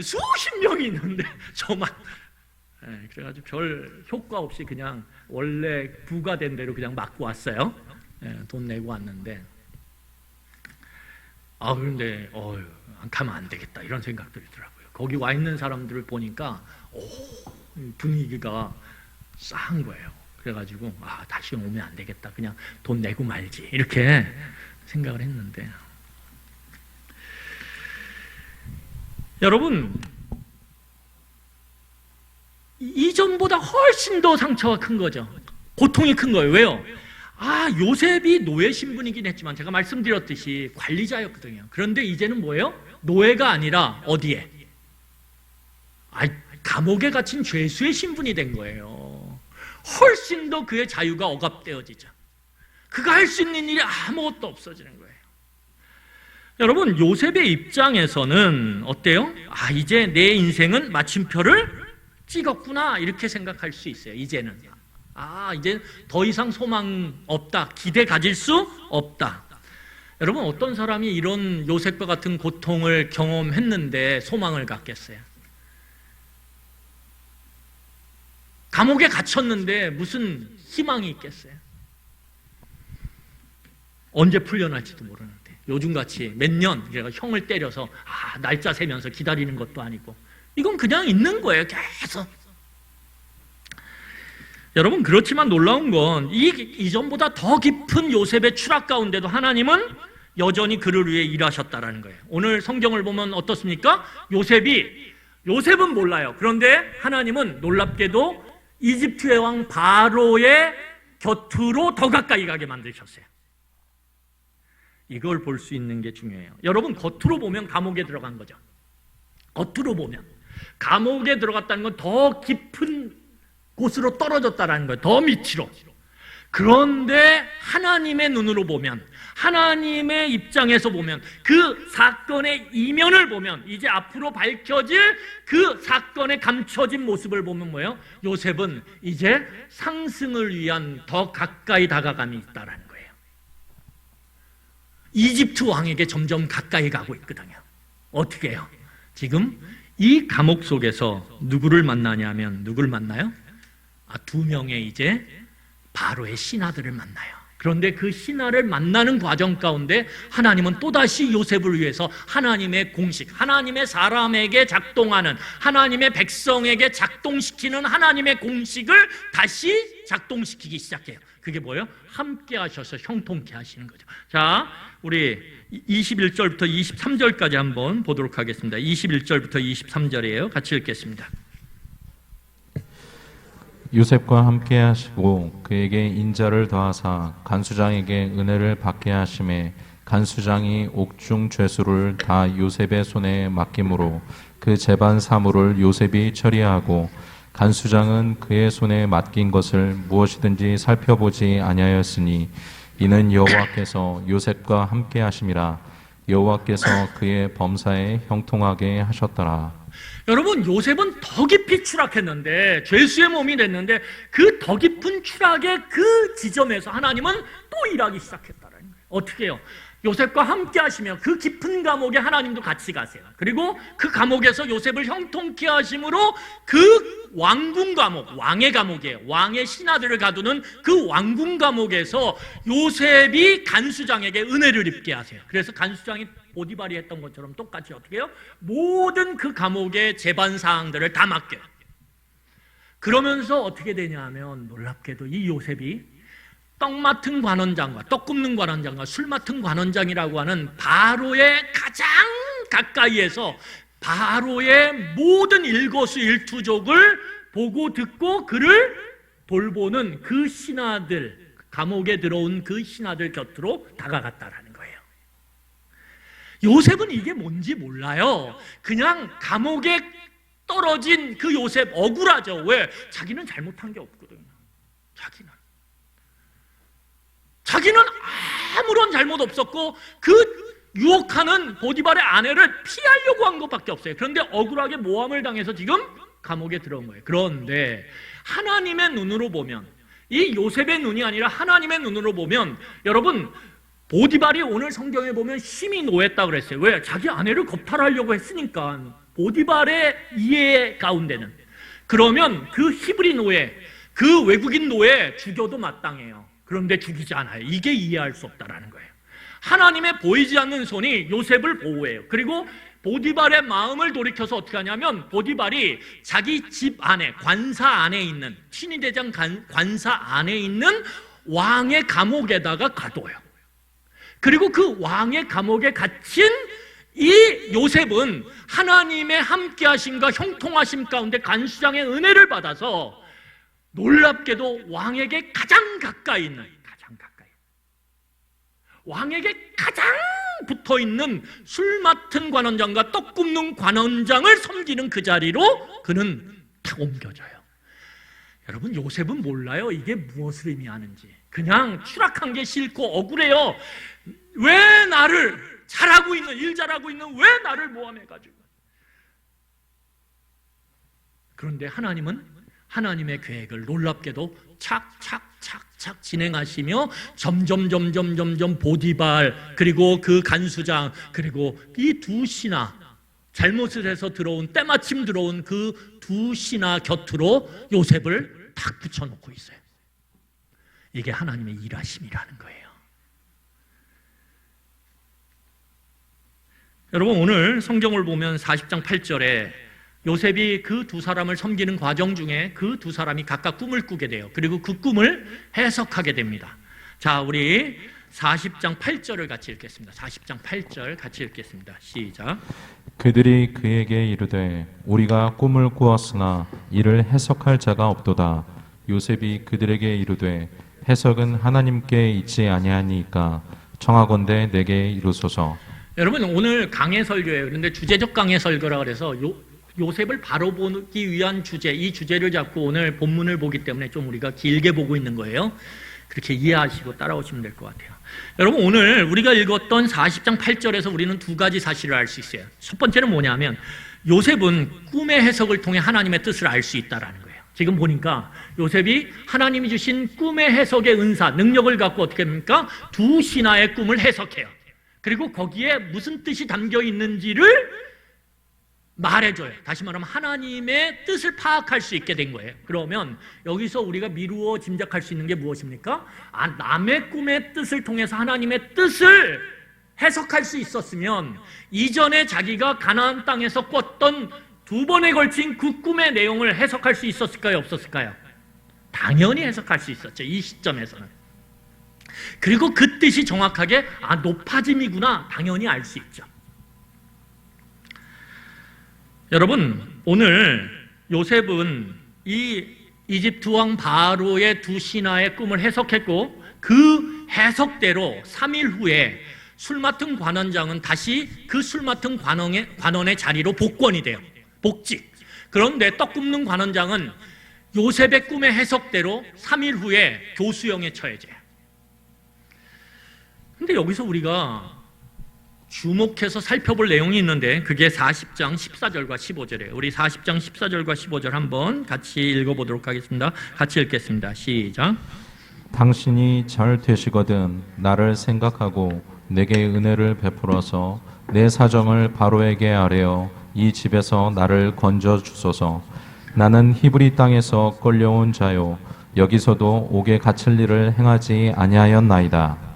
수십 명이 있는데 저만. 그래가지고 별 효과 없이 그냥 원래 부과된 대로 그냥 맞고 왔어요. 돈 내고 왔는데, 그런데 가면 안 되겠다 이런 생각 들더라고요. 거기 와 있는 사람들을 보니까 분위기가 싸한 거예요. 그래가지고 다시 오면 안 되겠다, 그냥 돈 내고 말지 이렇게 생각을 했는데, 여러분 이전보다 훨씬 더 상처가 큰 거죠. 고통이 큰 거예요. 왜요? 요셉이 노예 신분이긴 했지만 제가 말씀드렸듯이 관리자였거든요. 그런데 이제는 뭐예요? 노예가 아니라 어디에? 감옥에 갇힌 죄수의 신분이 된 거예요. 훨씬 더 그의 자유가 억압되어지죠. 그가 할 수 있는 일이 아무것도 없어지는 거예요. 여러분, 요셉의 입장에서는 어때요? 이제 내 인생은 마침표를 찍었구나 이렇게 생각할 수 있어요. 이제는 이제 더 이상 소망 없다, 기대 가질 수 없다. 여러분, 어떤 사람이 이런 요셉과 같은 고통을 경험했는데 소망을 갖겠어요? 감옥에 갇혔는데 무슨 희망이 있겠어요? 언제 풀려날지도 모르는데, 요즘같이 몇 년 형을 때려서 날짜 세면서 기다리는 것도 아니고, 이건 그냥 있는 거예요, 계속. 여러분, 그렇지만 놀라운 건 이전보다 더 깊은 요셉의 추락 가운데도 하나님은 여전히 그를 위해 일하셨다라는 거예요. 오늘 성경을 보면 어떻습니까? 요셉은 몰라요. 그런데 하나님은 놀랍게도 이집트의 왕 바로의 곁으로 더 가까이 가게 만드셨어요. 이걸 볼 수 있는 게 중요해요. 여러분, 겉으로 보면 감옥에 들어간 거죠. 겉으로 보면 감옥에 들어갔다는 건 더 깊은 곳으로 떨어졌다는 거예요. 더 밑으로. 그런데 하나님의 눈으로 보면, 하나님의 입장에서 보면, 그 사건의 이면을 보면, 이제 앞으로 밝혀질 그 사건의 감춰진 모습을 보면 뭐예요? 요셉은 이제 상승을 위한 더 가까이 다가감이 있다는 거예요. 이집트 왕에게 점점 가까이 가고 있거든요. 어떻게 해요? 지금 이 감옥 속에서 누구를 만나냐면, 누구를 만나요? 두 명의 이제 바로의 신하들을 만나요. 그런데 그 신하를 만나는 과정 가운데 하나님은 또다시 요셉을 위해서 하나님의 공식, 하나님의 사람에게 작동하는, 하나님의 백성에게 작동시키는 하나님의 공식을 다시 작동시키기 시작해요. 그게 뭐예요? 함께 하셔서 형통케 하시는 거죠. 자, 우리 21절부터 23절까지 한번 보도록 하겠습니다. 21절부터 23절이에요. 같이 읽겠습니다. 요셉과 함께 하시고 그에게 인자를 더하사 간수장에게 은혜를 받게 하심에 간수장이 옥중 죄수를 다 요셉의 손에 맡김으로 그 재반 사물을 요셉이 처리하고 간수장은 그의 손에 맡긴 것을 무엇이든지 살펴보지 아니하였으니 이는 여호와께서 요셉과 함께 하심이라. 여호와께서 그의 범사에 형통하게 하셨더라. 여러분, 요셉은 더 깊이 추락했는데, 죄수의 몸이 됐는데, 그 더 깊은 추락의 그 지점에서 하나님은 또 일하기 시작했다는 거예요. 어떻게 해요? 요셉과 함께 하시며 그 깊은 감옥에 하나님도 같이 가세요. 그리고 그 감옥에서 요셉을 형통케 하심으로 그 왕궁 감옥, 왕의 감옥이에요. 왕의 신하들을 가두는 그 왕궁 감옥에서 요셉이 간수장에게 은혜를 입게 하세요. 그래서 간수장이 보디발이 했던 것처럼 똑같이 어떻게 해요? 모든 그 감옥의 재반 사항들을 다 맡겨요. 그러면서 어떻게 되냐 하면, 놀랍게도 이 요셉이 떡 맡은 관원장과 떡 굽는 관원장과 술 맡은 관원장이라고 하는 바로의 가장 가까이에서 바로의 모든 일거수일투족을 보고 듣고 그를 돌보는 그 신하들, 감옥에 들어온 그 신하들 곁으로 다가갔다라는 거예요. 요셉은 이게 뭔지 몰라요. 그냥 감옥에 떨어진 그 요셉 억울하죠. 왜? 자기는 잘못한 게 없거든요. 자기는 아무런 잘못 없었고 그 유혹하는 보디발의 아내를 피하려고 한 것밖에 없어요. 그런데 억울하게 모함을 당해서 지금 감옥에 들어온 거예요. 그런데 하나님의 눈으로 보면, 이 요셉의 눈이 아니라 하나님의 눈으로 보면, 여러분 보디발이 오늘 성경에 보면 심히 노했다고 그랬어요. 왜? 자기 아내를 겁탈하려고 했으니까. 보디발의 이해 가운데는, 그러면 그 히브리 노예, 그 외국인 노예 죽여도 마땅해요. 그런데 죽이지 않아요. 이게 이해할 수 없다라는 거예요. 하나님의 보이지 않는 손이 요셉을 보호해요. 그리고 보디발의 마음을 돌이켜서 어떻게 하냐면, 보디발이 자기 집 안에, 관사 안에 있는, 친위대장 관사 안에 있는 왕의 감옥에다가 가둬요. 그리고 그 왕의 감옥에 갇힌 이 요셉은 하나님의 함께하심과 형통하심 가운데 간수장의 은혜를 받아서 놀랍게도 왕에게 가장 가까이 있는, 왕에게 가장 붙어있는 술 맡은 관원장과 떡 굽는 관원장을 섬기는 그 자리로 그는 탁 옮겨져요. 여러분, 요셉은 몰라요. 이게 무엇을 의미하는지. 그냥 추락한 게 싫고 억울해요. 왜 나를 잘하고 있는, 일 잘하고 있는 왜 나를 모함해가지고. 그런데 하나님은 하나님의 계획을 놀랍게도 착착착착 진행하시며 점점 보디발, 그리고 그 간수장, 그리고 이 두 신하, 잘못을 해서 들어온, 때마침 들어온 그 두 신하 곁으로 요셉을 탁 붙여놓고 있어요. 이게 하나님의 일하심이라는 거예요. 여러분, 오늘 성경을 보면 40장 8절에 요셉이 그 두 사람을 섬기는 과정 중에 그 두 사람이 각각 꿈을 꾸게 돼요. 그리고 그 꿈을 해석하게 됩니다. 자, 우리 40장 8절을 같이 읽겠습니다. 40장 8절 같이 읽겠습니다. 시작. 그들이 그에게 이르되 우리가 꿈을 꾸었으나 이를 해석할 자가 없도다. 요셉이 그들에게 이르되 해석은 하나님께 있지 아니하니까 청하건대 내게 이루소서. 여러분, 오늘 강해 설교예요. 그런데 주제적 강해 설교라 그래서 요셉을 바로 보기 위한 주제, 이 주제를 잡고 오늘 본문을 보기 때문에 좀 우리가 길게 보고 있는 거예요. 그렇게 이해하시고 따라오시면 될 것 같아요. 여러분, 오늘 우리가 읽었던 40장 8절에서 우리는 두 가지 사실을 알 수 있어요. 첫 번째는 뭐냐면, 요셉은 꿈의 해석을 통해 하나님의 뜻을 알 수 있다는 거예요. 지금 보니까 요셉이 하나님이 주신 꿈의 해석의 은사, 능력을 갖고 어떻게 합니까? 두 신하의 꿈을 해석해요. 그리고 거기에 무슨 뜻이 담겨 있는지를 말해줘요. 다시 말하면 하나님의 뜻을 파악할 수 있게 된 거예요. 그러면 여기서 우리가 미루어 짐작할 수 있는 게 무엇입니까? 남의 꿈의 뜻을 통해서 하나님의 뜻을 해석할 수 있었으면 이전에 자기가 가나안 땅에서 꿨던 두 번에 걸친 그 꿈의 내용을 해석할 수 있었을까요? 없었을까요? 당연히 해석할 수 있었죠. 이 시점에서는. 그리고 그 뜻이 정확하게 높아짐이구나, 당연히 알 수 있죠. 여러분, 오늘 요셉은 이 이집트 왕 바로의 두 신하의 꿈을 해석했고, 그 해석대로 3일 후에 술 맡은 관원장은 다시 그 술 맡은 관원의 자리로 복권이 돼요. 복직. 그런데 떡 굽는 관원장은 요셉의 꿈의 해석대로 3일 후에 교수형에 처해져요. 근데 여기서 우리가 주목해서 살펴볼 내용이 있는데, 그게 40장 14절과 15절이에요. 우리 40장 14절과 15절 한번 같이 읽어보도록 하겠습니다. 같이 읽겠습니다. 시작. 당신이 잘 되시거든 나를 생각하고 내게 은혜를 베풀어서 내 사정을 바로에게 아뢰어 이 집에서 나를 건져 주소서. 나는 히브리 땅에서 끌려온 자요 여기서도 옥에 갇힐 일을 행하지 아니하였나이다.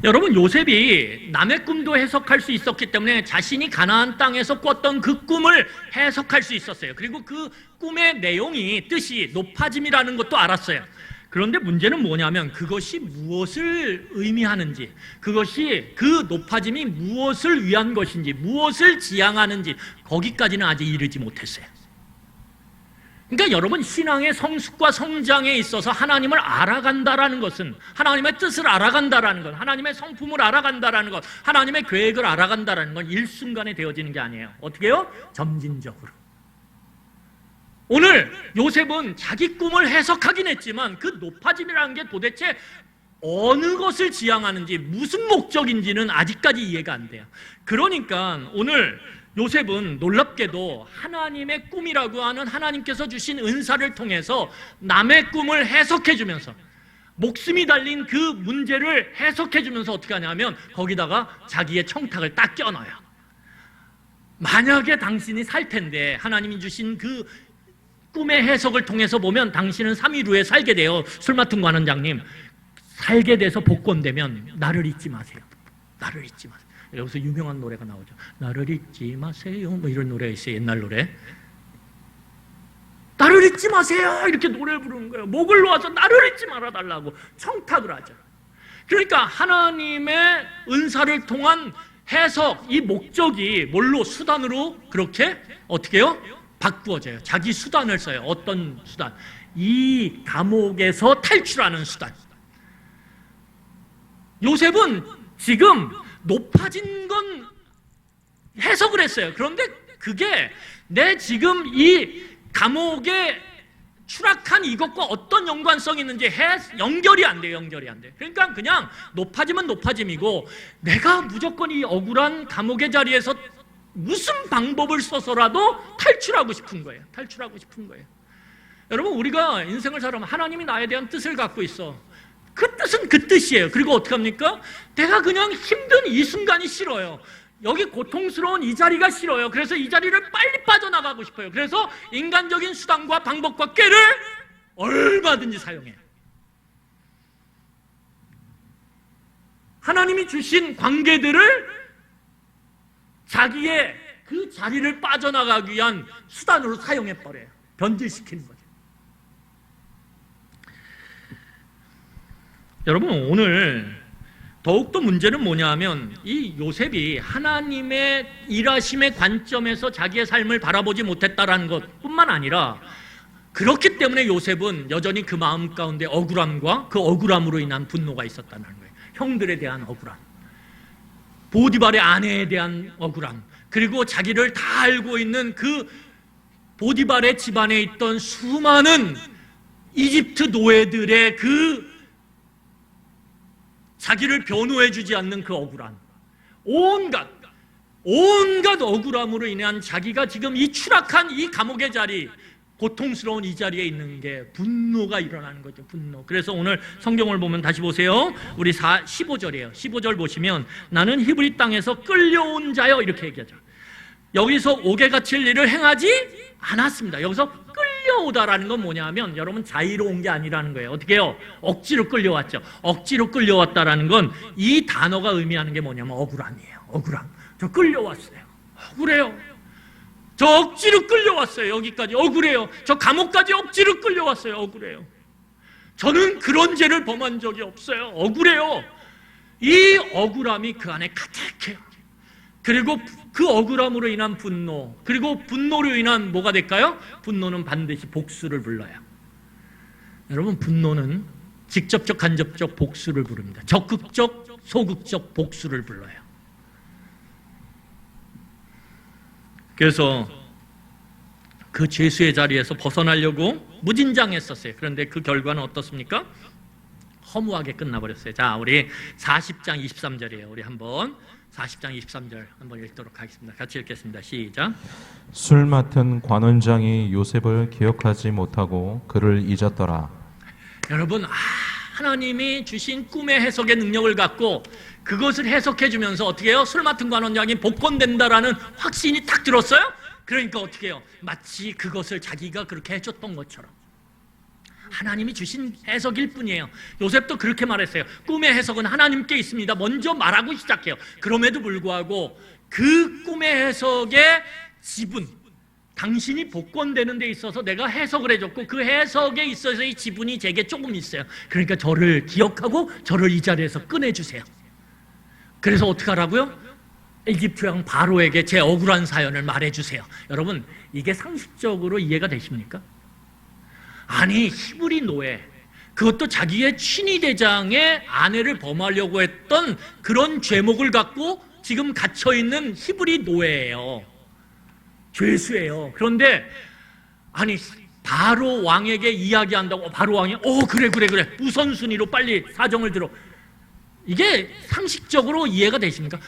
여러분, 요셉이 남의 꿈도 해석할 수 있었기 때문에 자신이 가나안 땅에서 꿨던 그 꿈을 해석할 수 있었어요. 그리고 그 꿈의 내용이, 뜻이 높아짐이라는 것도 알았어요. 그런데 문제는 뭐냐면 그것이 무엇을 의미하는지, 그것이, 그 높아짐이 무엇을 위한 것인지, 무엇을 지향하는지, 거기까지는 아직 이르지 못했어요. 그러니까 여러분, 신앙의 성숙과 성장에 있어서 하나님을 알아간다라는 것은, 하나님의 뜻을 알아간다라는 것, 하나님의 성품을 알아간다라는 것, 하나님의 계획을 알아간다라는 건 일순간에 되어지는 게 아니에요. 어떻게 해요? 점진적으로. 오늘 요셉은 자기 꿈을 해석하긴 했지만 그 높아짐이라는 게 도대체 어느 것을 지향하는지, 무슨 목적인지는 아직까지 이해가 안 돼요. 그러니까 오늘 요셉은 놀랍게도 하나님의 꿈이라고 하는 하나님께서 주신 은사를 통해서 남의 꿈을 해석해주면서, 목숨이 달린 그 문제를 해석해주면서 어떻게 하냐면 거기다가 자기의 청탁을 딱 껴넣어요. 만약에 당신이 살 텐데, 하나님이 주신 그 꿈의 해석을 통해서 보면 당신은 3일 후에 살게 돼요. 술 맡은 관원장님, 살게 돼서 복권되면 나를 잊지 마세요. 나를 잊지 마세요. 여기서 유명한 노래가 나오죠. 나를 잊지 마세요. 뭐 이런 노래가 있어요. 옛날 노래. 나를 잊지 마세요. 이렇게 노래를 부르는 거예요. 목을 놓아서 나를 잊지 말아달라고 청탁을 하죠. 그러니까 하나님의 은사를 통한 해석, 이 목적이 뭘로, 수단으로 그렇게 어떻게 해요? 바꾸어져요. 자기 수단을 써요. 어떤 수단? 이 감옥에서 탈출하는 수단. 요셉은 지금 높아진 건 해석을 했어요. 그런데 그게 내 지금 이 감옥에 추락한 이것과 어떤 연관성이 있는지 연결이 안 돼요. 연결이 안 돼요. 그러니까 그냥 높아지면 높아짐이고, 내가 무조건 이 억울한 감옥의 자리에서 무슨 방법을 써서라도 탈출하고 싶은 거예요. 탈출하고 싶은 거예요. 여러분, 우리가 인생을 살아가면 하나님이 나에 대한 뜻을 갖고 있어. 그 뜻은 그 뜻이에요. 그리고 어떻게 합니까? 내가 그냥 힘든 이 순간이 싫어요. 여기 고통스러운 이 자리가 싫어요. 그래서 이 자리를 빨리 빠져나가고 싶어요. 그래서 인간적인 수단과 방법과 꾀를 얼마든지 사용해요. 하나님이 주신 관계들을 자기의 그 자리를 빠져나가기 위한 수단으로 사용해버려요. 변질시키는 거죠. 여러분, 오늘 더욱더 문제는 뭐냐 하면, 이 요셉이 하나님의 일하심의 관점에서 자기의 삶을 바라보지 못했다라는 것뿐만 아니라, 그렇기 때문에 요셉은 여전히 그 마음 가운데 억울함과 그 억울함으로 인한 분노가 있었다는 거예요. 형들에 대한 억울함, 보디발의 아내에 대한 억울함, 그리고 자기를 다 알고 있는 그 보디발의 집안에 있던 수많은 이집트 노예들의 그 자기를 변호해주지 않는 그 억울함, 온갖 억울함으로 인한 자기가 지금 이 추락한 이 감옥의 자리, 고통스러운 이 자리에 있는 게 분노가 일어나는 거죠. 분노. 그래서 오늘 성경을 보면 다시 보세요. 우리 15절이에요. 15절 보시면, 나는 히브리 땅에서 끌려온 자여, 이렇게 얘기하죠. 여기서 옥에 갇힐 일을 행하지 않았습니다. 여기서 끌려오다라는 건 뭐냐면, 여러분, 자유로운 게 아니라는 거예요. 어떻게 해요? 억지로 끌려왔죠. 억지로 끌려왔다라는 건 이 단어가 의미하는 게 뭐냐면 억울함이에요. 억울함. 저 끌려왔어요. 억울해요. 저 억지로 끌려왔어요. 여기까지 억울해요. 저 감옥까지 억지로 끌려왔어요. 억울해요. 저는 그런 죄를 범한 적이 없어요. 억울해요. 이 억울함이 그 안에 가득해요. 그리고 그 억울함으로 인한 분노, 그리고 분노로 인한 뭐가 될까요? 분노는 반드시 복수를 불러요. 여러분, 분노는 직접적, 간접적 복수를 부릅니다. 적극적, 소극적 복수를 불러요. 그래서 그 죄수의 자리에서 벗어나려고 무진장했었어요. 그런데 그 결과는 어떻습니까? 허무하게 끝나버렸어요. 자, 우리 40장 23절이에요. 우리 한번 40장 23절 한번 읽도록 하겠습니다. 같이 읽겠습니다. 시작. 술 맡은 관원장이 요셉을 기억하지 못하고 그를 잊었더라. 여러분, 하나님이 주신 꿈의 해석의 능력을 갖고 그것을 해석해 주면서 어떻게 해요? 술 맡은 관원장이 복권된다라는 확신이 딱 들었어요? 그러니까 어떻게 해요? 마치 그것을 자기가 그렇게 해줬던 것처럼 하나님이 주신 해석일 뿐이에요. 요셉도 그렇게 말했어요. 꿈의 해석은 하나님께 있습니다. 먼저 말하고 시작해요. 그럼에도 불구하고 그 꿈의 해석의 지분, 당신이 복권되는 데 있어서 내가 해석을 해줬고 그 해석에 있어서의 지분이 제게 조금 있어요. 그러니까 저를 기억하고 저를 이 자리에서 꺼내주세요. 그래서 어떻게 하라고요? 이집트 왕 바로에게 제 억울한 사연을 말해주세요. 여러분, 이게 상식적으로 이해가 되십니까? 아니 히브리 노예, 그것도 자기의 친위대장의 아내를 범하려고 했던 그런 죄목을 갖고 지금 갇혀있는 히브리 노예예요. 죄수예요. 그런데 아니 바로 왕에게 이야기한다고 바로 왕이 그래 우선순위로 빨리 사정을 들어. 이게 상식적으로 이해가 되십니까?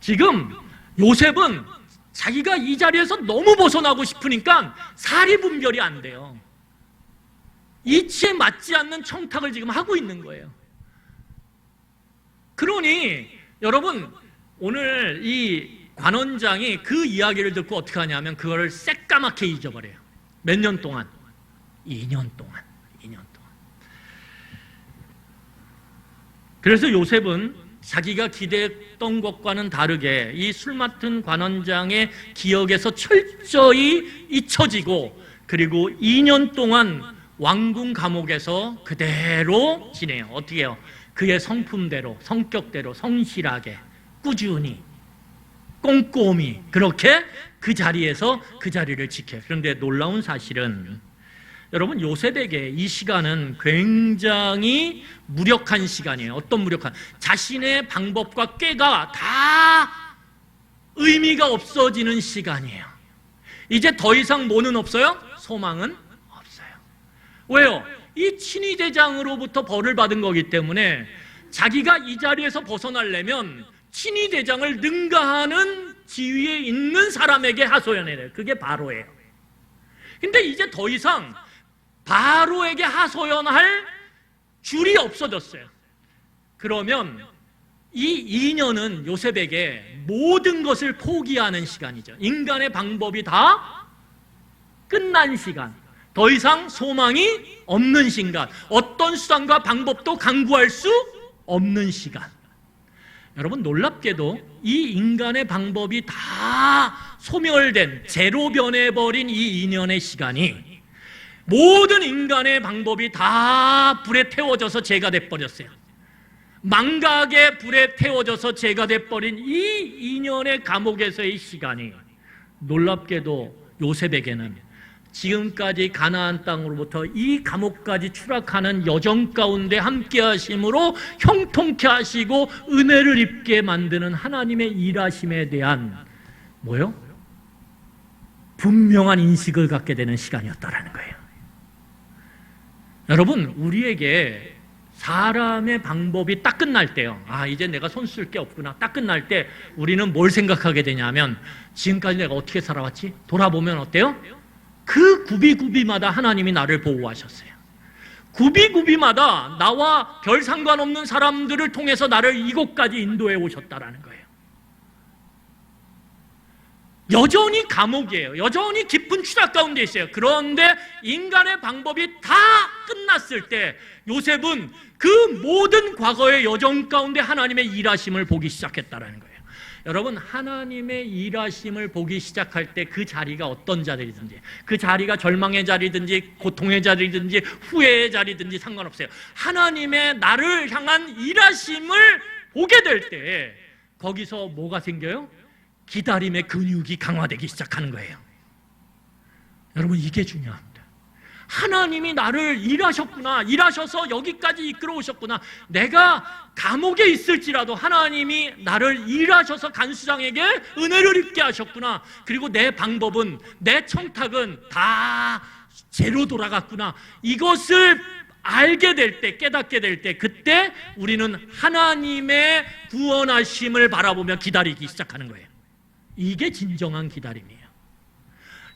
지금 요셉은 자기가 이 자리에서 너무 벗어나고 싶으니까 사리분별이 안 돼요. 이치에 맞지 않는 청탁을 지금 하고 있는 거예요. 그러니 여러분 오늘 이 관원장이 그 이야기를 듣고 어떻게 하냐면 그거를 새까맣게 잊어버려요. 몇 년 동안? 2년 동안. 그래서 요셉은 자기가 기대했던 것과는 다르게 이 술 맡은 관원장의 기억에서 철저히 잊혀지고, 그리고 2년 동안 왕궁 감옥에서 그대로 지내요. 어떻게 해요? 그의 성품대로, 성격대로 성실하게, 꾸준히, 꼼꼼히 그렇게 그 자리에서 그 자리를 지켜요. 그런데 놀라운 사실은 여러분 요셉에게 이 시간은 굉장히 무력한 시간이에요. 어떤 무력한? 자신의 방법과 꾀가 다 의미가 없어지는 시간이에요. 이제 더 이상 뭐는 없어요? 소망은 없어요. 왜요? 이 친위대장으로부터 벌을 받은 거기 때문에 자기가 이 자리에서 벗어나려면 친위대장을 능가하는 지위에 있는 사람에게 하소연해야 돼요. 그게 바로예요. 근데 이제 더 이상 바로에게 하소연할 줄이 없어졌어요. 그러면 이 2년은 요셉에게 모든 것을 포기하는 시간이죠. 인간의 방법이 다 끝난 시간, 더 이상 소망이 없는 시간, 어떤 수단과 방법도 강구할 수 없는 시간. 여러분 놀랍게도 이 인간의 방법이 다 소멸된, 제로 변해버린 이 2년의 시간이 모든 인간의 방법이 다 불에 태워져서 죄가 돼버렸어요. 망각의 불에 태워져서 죄가 돼버린 이 2년의 감옥에서의 시간이 놀랍게도 요셉에게는 지금까지 가나안 땅으로부터 이 감옥까지 추락하는 여정 가운데 함께 하심으로 형통케 하시고 은혜를 입게 만드는 하나님의 일하심에 대한 뭐요? 분명한 인식을 갖게 되는 시간이었다라는 거예요. 여러분 우리에게 사람의 방법이 딱 끝날 때요, 이제 내가 손 쓸 게 없구나, 딱 끝날 때 우리는 뭘 생각하게 되냐면 지금까지 내가 어떻게 살아왔지? 돌아보면 어때요? 그 구비구비마다 하나님이 나를 보호하셨어요. 구비구비마다 나와 별 상관없는 사람들을 통해서 나를 이곳까지 인도해 오셨다라는 거예요. 여전히 감옥이에요. 여전히 깊은 추락 가운데 있어요. 그런데 인간의 방법이 다 끝났을 때 요셉은 그 모든 과거의 여정 가운데 하나님의 일하심을 보기 시작했다라는 거예요. 여러분 하나님의 일하심을 보기 시작할 때 그 자리가 어떤 자리든지, 그 자리가 절망의 자리든지 고통의 자리든지 후회의 자리든지 상관없어요. 하나님의 나를 향한 일하심을 보게 될 때 거기서 뭐가 생겨요? 기다림의 근육이 강화되기 시작하는 거예요. 여러분 이게 중요합니다. 하나님이 나를 일하셨구나, 일하셔서 여기까지 이끌어 오셨구나. 내가 감옥에 있을지라도 하나님이 나를 일하셔서 간수장에게 은혜를 입게 하셨구나. 그리고 내 방법은, 내 청탁은 다 제로 돌아갔구나. 이것을 알게 될 때, 깨닫게 될 때, 그때 우리는 하나님의 구원하심을 바라보며 기다리기 시작하는 거예요. 이게 진정한 기다림이에요.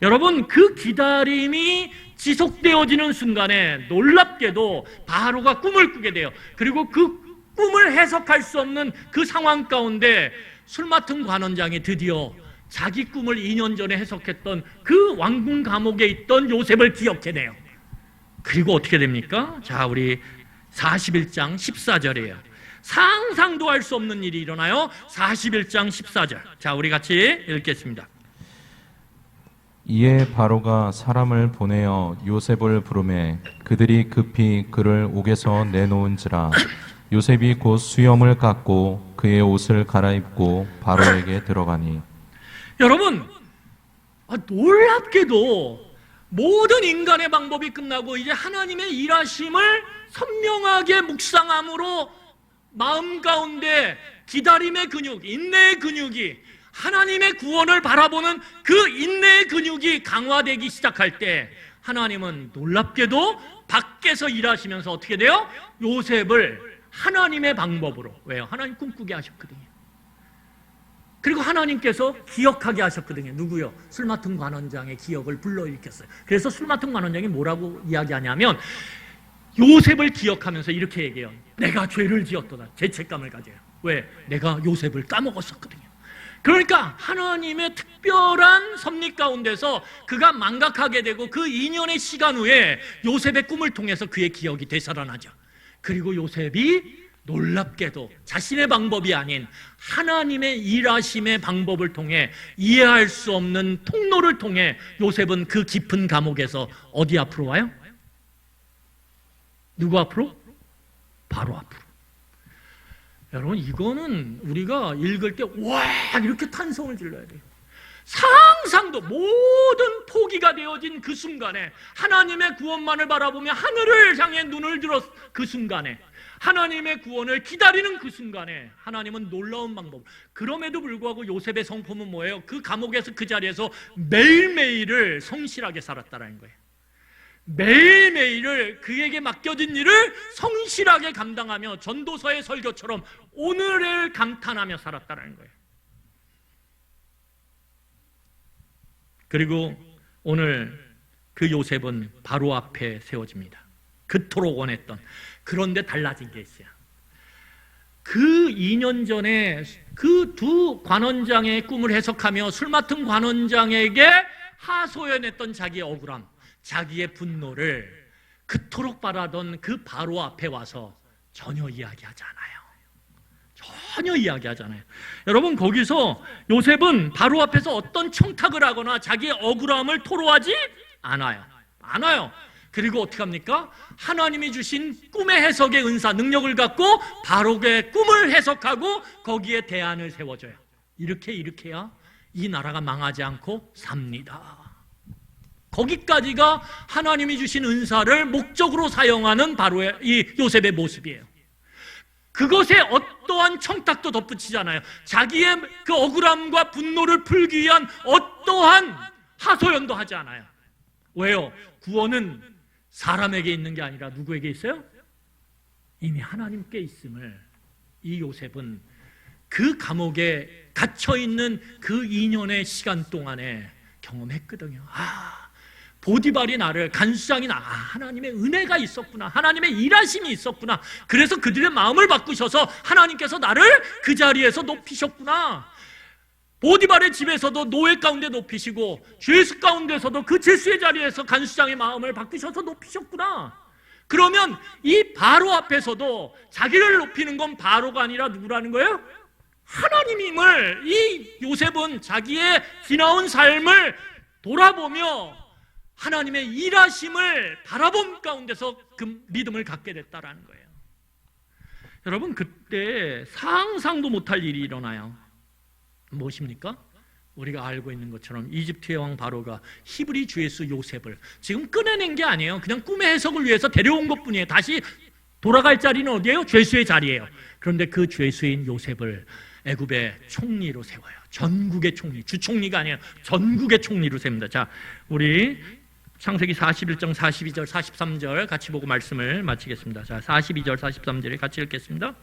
여러분 그 기다림이 지속되어지는 순간에 놀랍게도 바로가 꿈을 꾸게 돼요. 그리고 그 꿈을 해석할 수 없는 그 상황 가운데 술 맡은 관원장이 드디어 자기 꿈을 2년 전에 해석했던 그 왕궁 감옥에 있던 요셉을 기억해내요. 그리고 어떻게 됩니까? 자, 우리 41장 14절이에요. 상상도 할 수 없는 일이 일어나요. 41장 14절. 자, 우리 같이 읽겠습니다. 이에 바로가 사람을 보내어 요셉을 부르매 그들이 급히 그를 옥에서 내놓은지라. 요셉이 곧 수염을 깎고 그의 옷을 갈아입고 바로에게 들어가니. 여러분 놀랍게도 모든 인간의 방법이 끝나고 이제 하나님의 일하심을 선명하게 묵상함으로 마음 가운데 기다림의 근육, 인내의 근육이, 하나님의 구원을 바라보는 그 인내의 근육이 강화되기 시작할 때 하나님은 놀랍게도 밖에서 일하시면서 어떻게 돼요? 요셉을 하나님의 방법으로, 왜요? 하나님 꿈꾸게 하셨거든요. 그리고 하나님께서 기억하게 하셨거든요. 누구요? 술 맡은 관원장의 기억을 불러일으켰어요. 그래서 술 맡은 관원장이 뭐라고 이야기하냐면 요셉을 기억하면서 이렇게 얘기해요. 내가 죄를 지었도다. 죄책감을 가져요. 왜? 내가 요셉을 까먹었었거든요. 그러니까 하나님의 특별한 섭리 가운데서 그가 망각하게 되고 그 2년의 시간 후에 요셉의 꿈을 통해서 그의 기억이 되살아나죠. 그리고 요셉이 놀랍게도 자신의 방법이 아닌 하나님의 일하심의 방법을 통해 이해할 수 없는 통로를 통해 요셉은 그 깊은 감옥에서 어디 앞으로 와요? 누구 앞으로? 바로 앞으로. 여러분, 이거는 우리가 읽을 때 와 이렇게 탄성을 질러야 돼요. 상상도 모든 포기가 되어진 그 순간에 하나님의 구원만을 바라보며 하늘을 향해 눈을 들어 그 순간에 하나님의 구원을 기다리는 그 순간에 하나님은 놀라운 방법. 그럼에도 불구하고 요셉의 성품은 뭐예요? 그 감옥에서 그 자리에서 매일매일을 성실하게 살았다라는 거예요. 매일매일을 그에게 맡겨진 일을 성실하게 감당하며 전도서의 설교처럼 오늘을 감탄하며 살았다는 거예요. 그리고 오늘 그 요셉은 바로 앞에 세워집니다. 그토록 원했던. 그런데 달라진 게 있어요. 그 2년 전에 그 두 관원장의 꿈을 해석하며 술 맡은 관원장에게 하소연했던 자기의 억울함, 자기의 분노를 그토록 바라던 그 바로 앞에 와서 전혀 이야기하지 않아요. 전혀 이야기하지 않아요. 여러분, 거기서 요셉은 바로 앞에서 어떤 청탁을 하거나 자기의 억울함을 토로하지 않아요. 그리고 어떻게 합니까? 하나님이 주신 꿈의 해석의 은사, 능력을 갖고 바로의 꿈을 해석하고 거기에 대안을 세워줘요. 이렇게 해야 이 나라가 망하지 않고 삽니다. 거기까지가 하나님이 주신 은사를 목적으로 사용하는 바로의 이 요셉의 모습이에요. 그것에 어떠한 청탁도 덧붙이잖아요. 자기의 그 억울함과 분노를 풀기 위한 어떠한 하소연도 하지 않아요. 왜요? 구원은 사람에게 있는 게 아니라 누구에게 있어요? 이미 하나님께 있음을 이 요셉은 그 감옥에 갇혀있는 그 2년의 시간 동안에 경험했거든요. 보디발이 나를, 간수장이 하나님의 은혜가 있었구나, 하나님의 일하심이 있었구나, 그래서 그들의 마음을 바꾸셔서 하나님께서 나를 그 자리에서 높이셨구나. 보디발의 집에서도 노예 가운데 높이시고 죄수 가운데서도 그 죄수의 자리에서 간수장의 마음을 바꾸셔서 높이셨구나. 그러면 이 바로 앞에서도 자기를 높이는 건 바로가 아니라 누구라는 거예요? 하나님임을 이 요셉은 자기의 지나온 삶을 돌아보며 하나님의 일하심을 바라본 가운데서 그 믿음을 갖게 됐다라는 거예요. 여러분, 그때 상상도 못할 일이 일어나요. 무엇입니까? 우리가 알고 있는 것처럼 이집트의 왕 바로가 히브리 죄수 요셉을 지금 꺼내낸 게 아니에요. 그냥 꿈의 해석을 위해서 데려온 것뿐이에요. 다시 돌아갈 자리는 어디예요? 죄수의 자리예요. 그런데 그 죄수인 요셉을 애굽의 총리로 세워요. 전국의 총리, 주총리가 아니에요. 전국의 총리로 세웁니다. 자, 우리 창세기 41장 42절 43절 같이 보고 말씀을 마치겠습니다. 자, 42절 43절에 같이 읽겠습니다.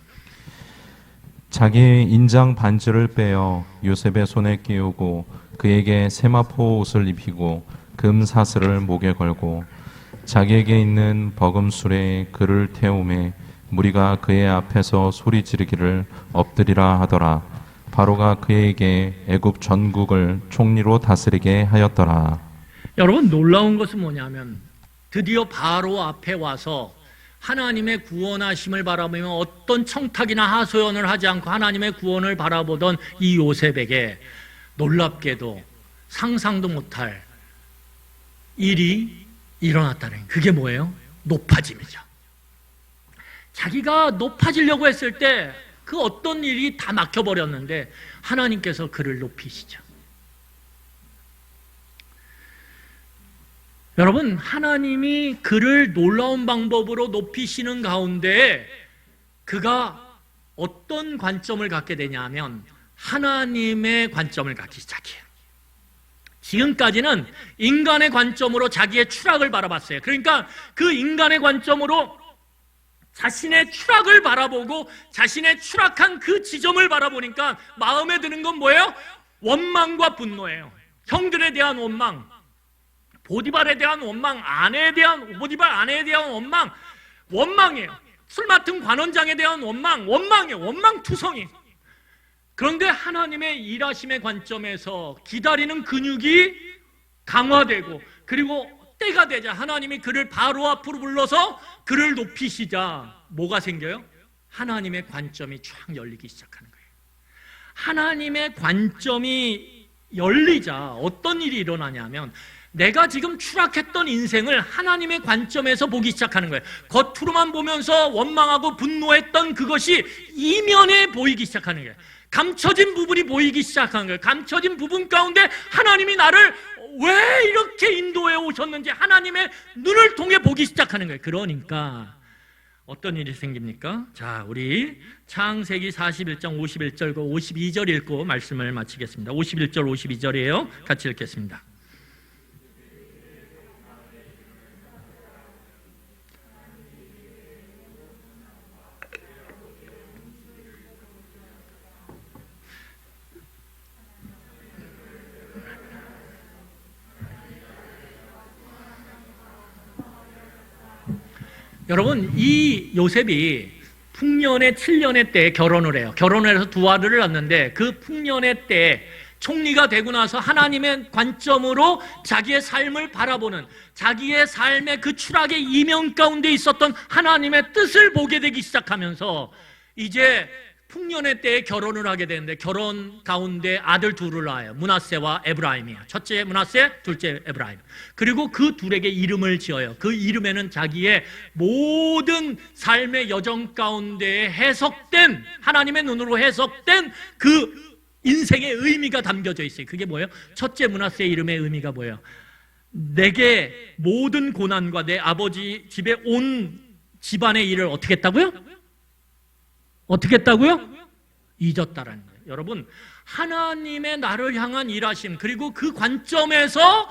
자기의 인장 반지를 빼어 요셉의 손에 끼우고 그에게 세마포 옷을 입히고 금 사슬을 목에 걸고 자기에게 있는 버금술에 그를 태우매 무리가 그의 앞에서 소리 지르기를 엎드리라 하더라. 바로가 그에게 애굽 전국을 총리로 다스리게 하였더라. 여러분, 놀라운 것은 뭐냐면 드디어 바로 앞에 와서 하나님의 구원하심을 바라보며 어떤 청탁이나 하소연을 하지 않고 하나님의 구원을 바라보던 이 요셉에게 놀랍게도 상상도 못할 일이 일어났다는, 그게 뭐예요? 높아짐이죠. 자기가 높아지려고 했을 때 그 어떤 일이 다 막혀버렸는데 하나님께서 그를 높이시죠. 여러분, 하나님이 그를 놀라운 방법으로 높이시는 가운데 그가 어떤 관점을 갖게 되냐면 하나님의 관점을 갖기 시작해요. 지금까지는 인간의 관점으로 자기의 추락을 바라봤어요. 그러니까 그 인간의 관점으로 자신의 추락을 바라보고 자신의 추락한 그 지점을 바라보니까 마음에 드는 건 뭐예요? 원망과 분노예요. 형들에 대한 원망, 보디발에 대한 원망, 보디발 아내에 대한 원망이에요. 술 맡은 관원장에 대한 원망이에요. 원망투성이. 그런데 하나님의 일하심의 관점에서 기다리는 근육이 강화되고, 그리고 때가 되자 하나님이 그를 바로 앞으로 불러서 그를 높이시자 뭐가 생겨요? 하나님의 관점이 쫙 열리기 시작하는 거예요. 하나님의 관점이 열리자 어떤 일이 일어나냐면 내가 지금 추락했던 인생을 하나님의 관점에서 보기 시작하는 거예요. 겉으로만 보면서 원망하고 분노했던 그것이 이면에 보이기 시작하는 거예요. 감춰진 부분이 보이기 시작한 거예요. 감춰진 부분 가운데 하나님이 나를 왜 이렇게 인도해 오셨는지 하나님의 눈을 통해 보기 시작하는 거예요. 그러니까 어떤 일이 생깁니까? 자, 우리 창세기 41장 51절과 52절 읽고 말씀을 마치겠습니다. 51절 52절이에요. 같이 읽겠습니다. 여러분, 이 요셉이 풍년의 7년의 때에 결혼을 해요. 결혼을 해서 두 아들을 낳는데 그 풍년의 때에 총리가 되고 나서 하나님의 관점으로 자기의 삶을 바라보는, 자기의 삶의 그 추락의 이면 가운데 있었던 하나님의 뜻을 보게 되기 시작하면서 이제 풍년의 때에 결혼을 하게 되는데 결혼 가운데 아들 둘을 낳아요. 므낫세와 에브라임이에요. 첫째 므낫세, 둘째 에브라임. 그리고 그 둘에게 이름을 지어요. 그 이름에는 자기의 모든 삶의 여정 가운데 해석된, 하나님의 눈으로 해석된 그 인생의 의미가 담겨져 있어요. 그게 뭐예요? 첫째 므낫세의 이름의 의미가 뭐예요? 내게 모든 고난과 내 아버지 집에 온 집안의 일을 어떻게 했다고요? 어떻게 했다고요? 잊었다라는 거예요. 여러분, 하나님의 나를 향한 일하심, 그리고 그 관점에서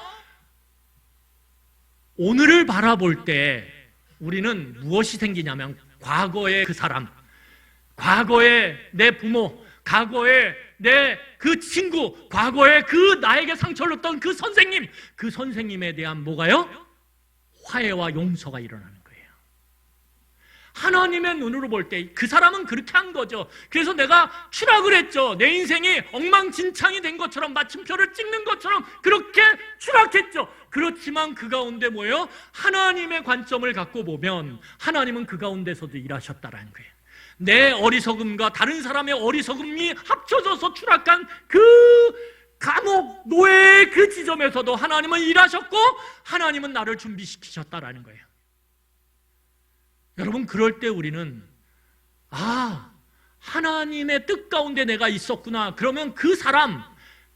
오늘을 바라볼 때 우리는 무엇이 생기냐면 과거의 그 사람, 과거의 내 부모, 과거의 내 그 친구, 과거의 그 나에게 상처를 줬던 그 선생님, 그 선생님에 대한 뭐가요? 화해와 용서가 일어나는 거예요. 하나님의 눈으로 볼 때 그 사람은 그렇게 한 거죠. 그래서 내가 추락을 했죠. 내 인생이 엉망진창이 된 것처럼, 마침표를 찍는 것처럼 그렇게 추락했죠. 그렇지만 그 가운데 뭐예요? 하나님의 관점을 갖고 보면 하나님은 그 가운데서도 일하셨다라는 거예요. 내 어리석음과 다른 사람의 어리석음이 합쳐져서 추락한 그 감옥, 노예의 그 지점에서도 하나님은 일하셨고 하나님은 나를 준비시키셨다라는 거예요. 여러분, 그럴 때 우리는 하나님의 뜻 가운데 내가 있었구나. 그러면 그 사람,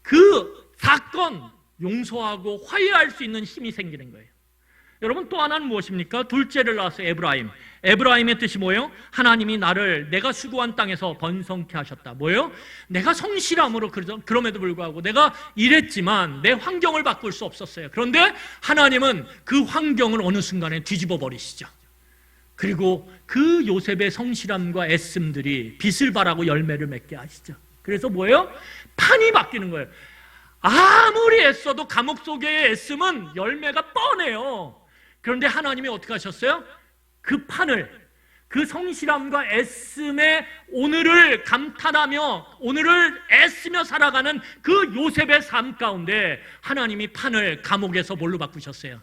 그 사건 용서하고 화해할 수 있는 힘이 생기는 거예요. 여러분, 또 하나는 무엇입니까? 둘째를 낳아서 에브라임. 에브라임의 뜻이 뭐예요? 하나님이 나를 내가 수고한 땅에서 번성케 하셨다. 뭐예요? 내가 성실함으로 그럼에도 불구하고 내가 일했지만 내 환경을 바꿀 수 없었어요. 그런데 하나님은 그 환경을 어느 순간에 뒤집어 버리시죠. 그리고 그 요셉의 성실함과 애씀들이 빛을 발하고 열매를 맺게 하시죠. 그래서 뭐예요? 판이 바뀌는 거예요. 아무리 애써도 감옥 속의 애씀은 열매가 뻔해요. 그런데 하나님이 어떻게 하셨어요? 그 판을, 그 성실함과 애씀의 오늘을 감탄하며 오늘을 애쓰며 살아가는 그 요셉의 삶 가운데 하나님이 판을 감옥에서 뭘로 바꾸셨어요?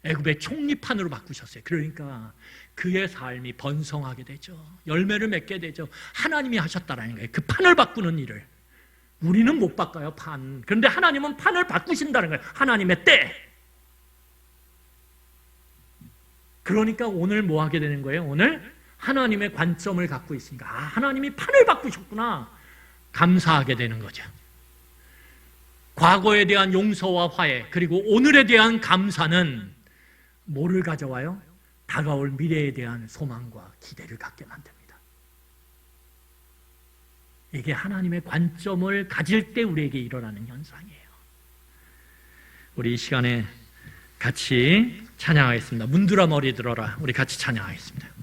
애굽의 총리판으로 바꾸셨어요. 그러니까 그의 삶이 번성하게 되죠. 열매를 맺게 되죠. 하나님이 하셨다라는 거예요. 그 판을 바꾸는 일을. 우리는 못 바꿔요, 판. 그런데 하나님은 판을 바꾸신다는 거예요. 하나님의 때. 그러니까 오늘 뭐 하게 되는 거예요? 오늘 하나님의 관점을 갖고 있으니까 하나님이 판을 바꾸셨구나. 감사하게 되는 거죠. 과거에 대한 용서와 화해, 그리고 오늘에 대한 감사는 뭐를 가져와요? 다가올 미래에 대한 소망과 기대를 갖게 만듭니다. 이게 하나님의 관점을 가질 때 우리에게 일어나는 현상이에요. 우리 이 시간에 같이 찬양하겠습니다. 문드라 머리 들어라. 우리 같이 찬양하겠습니다.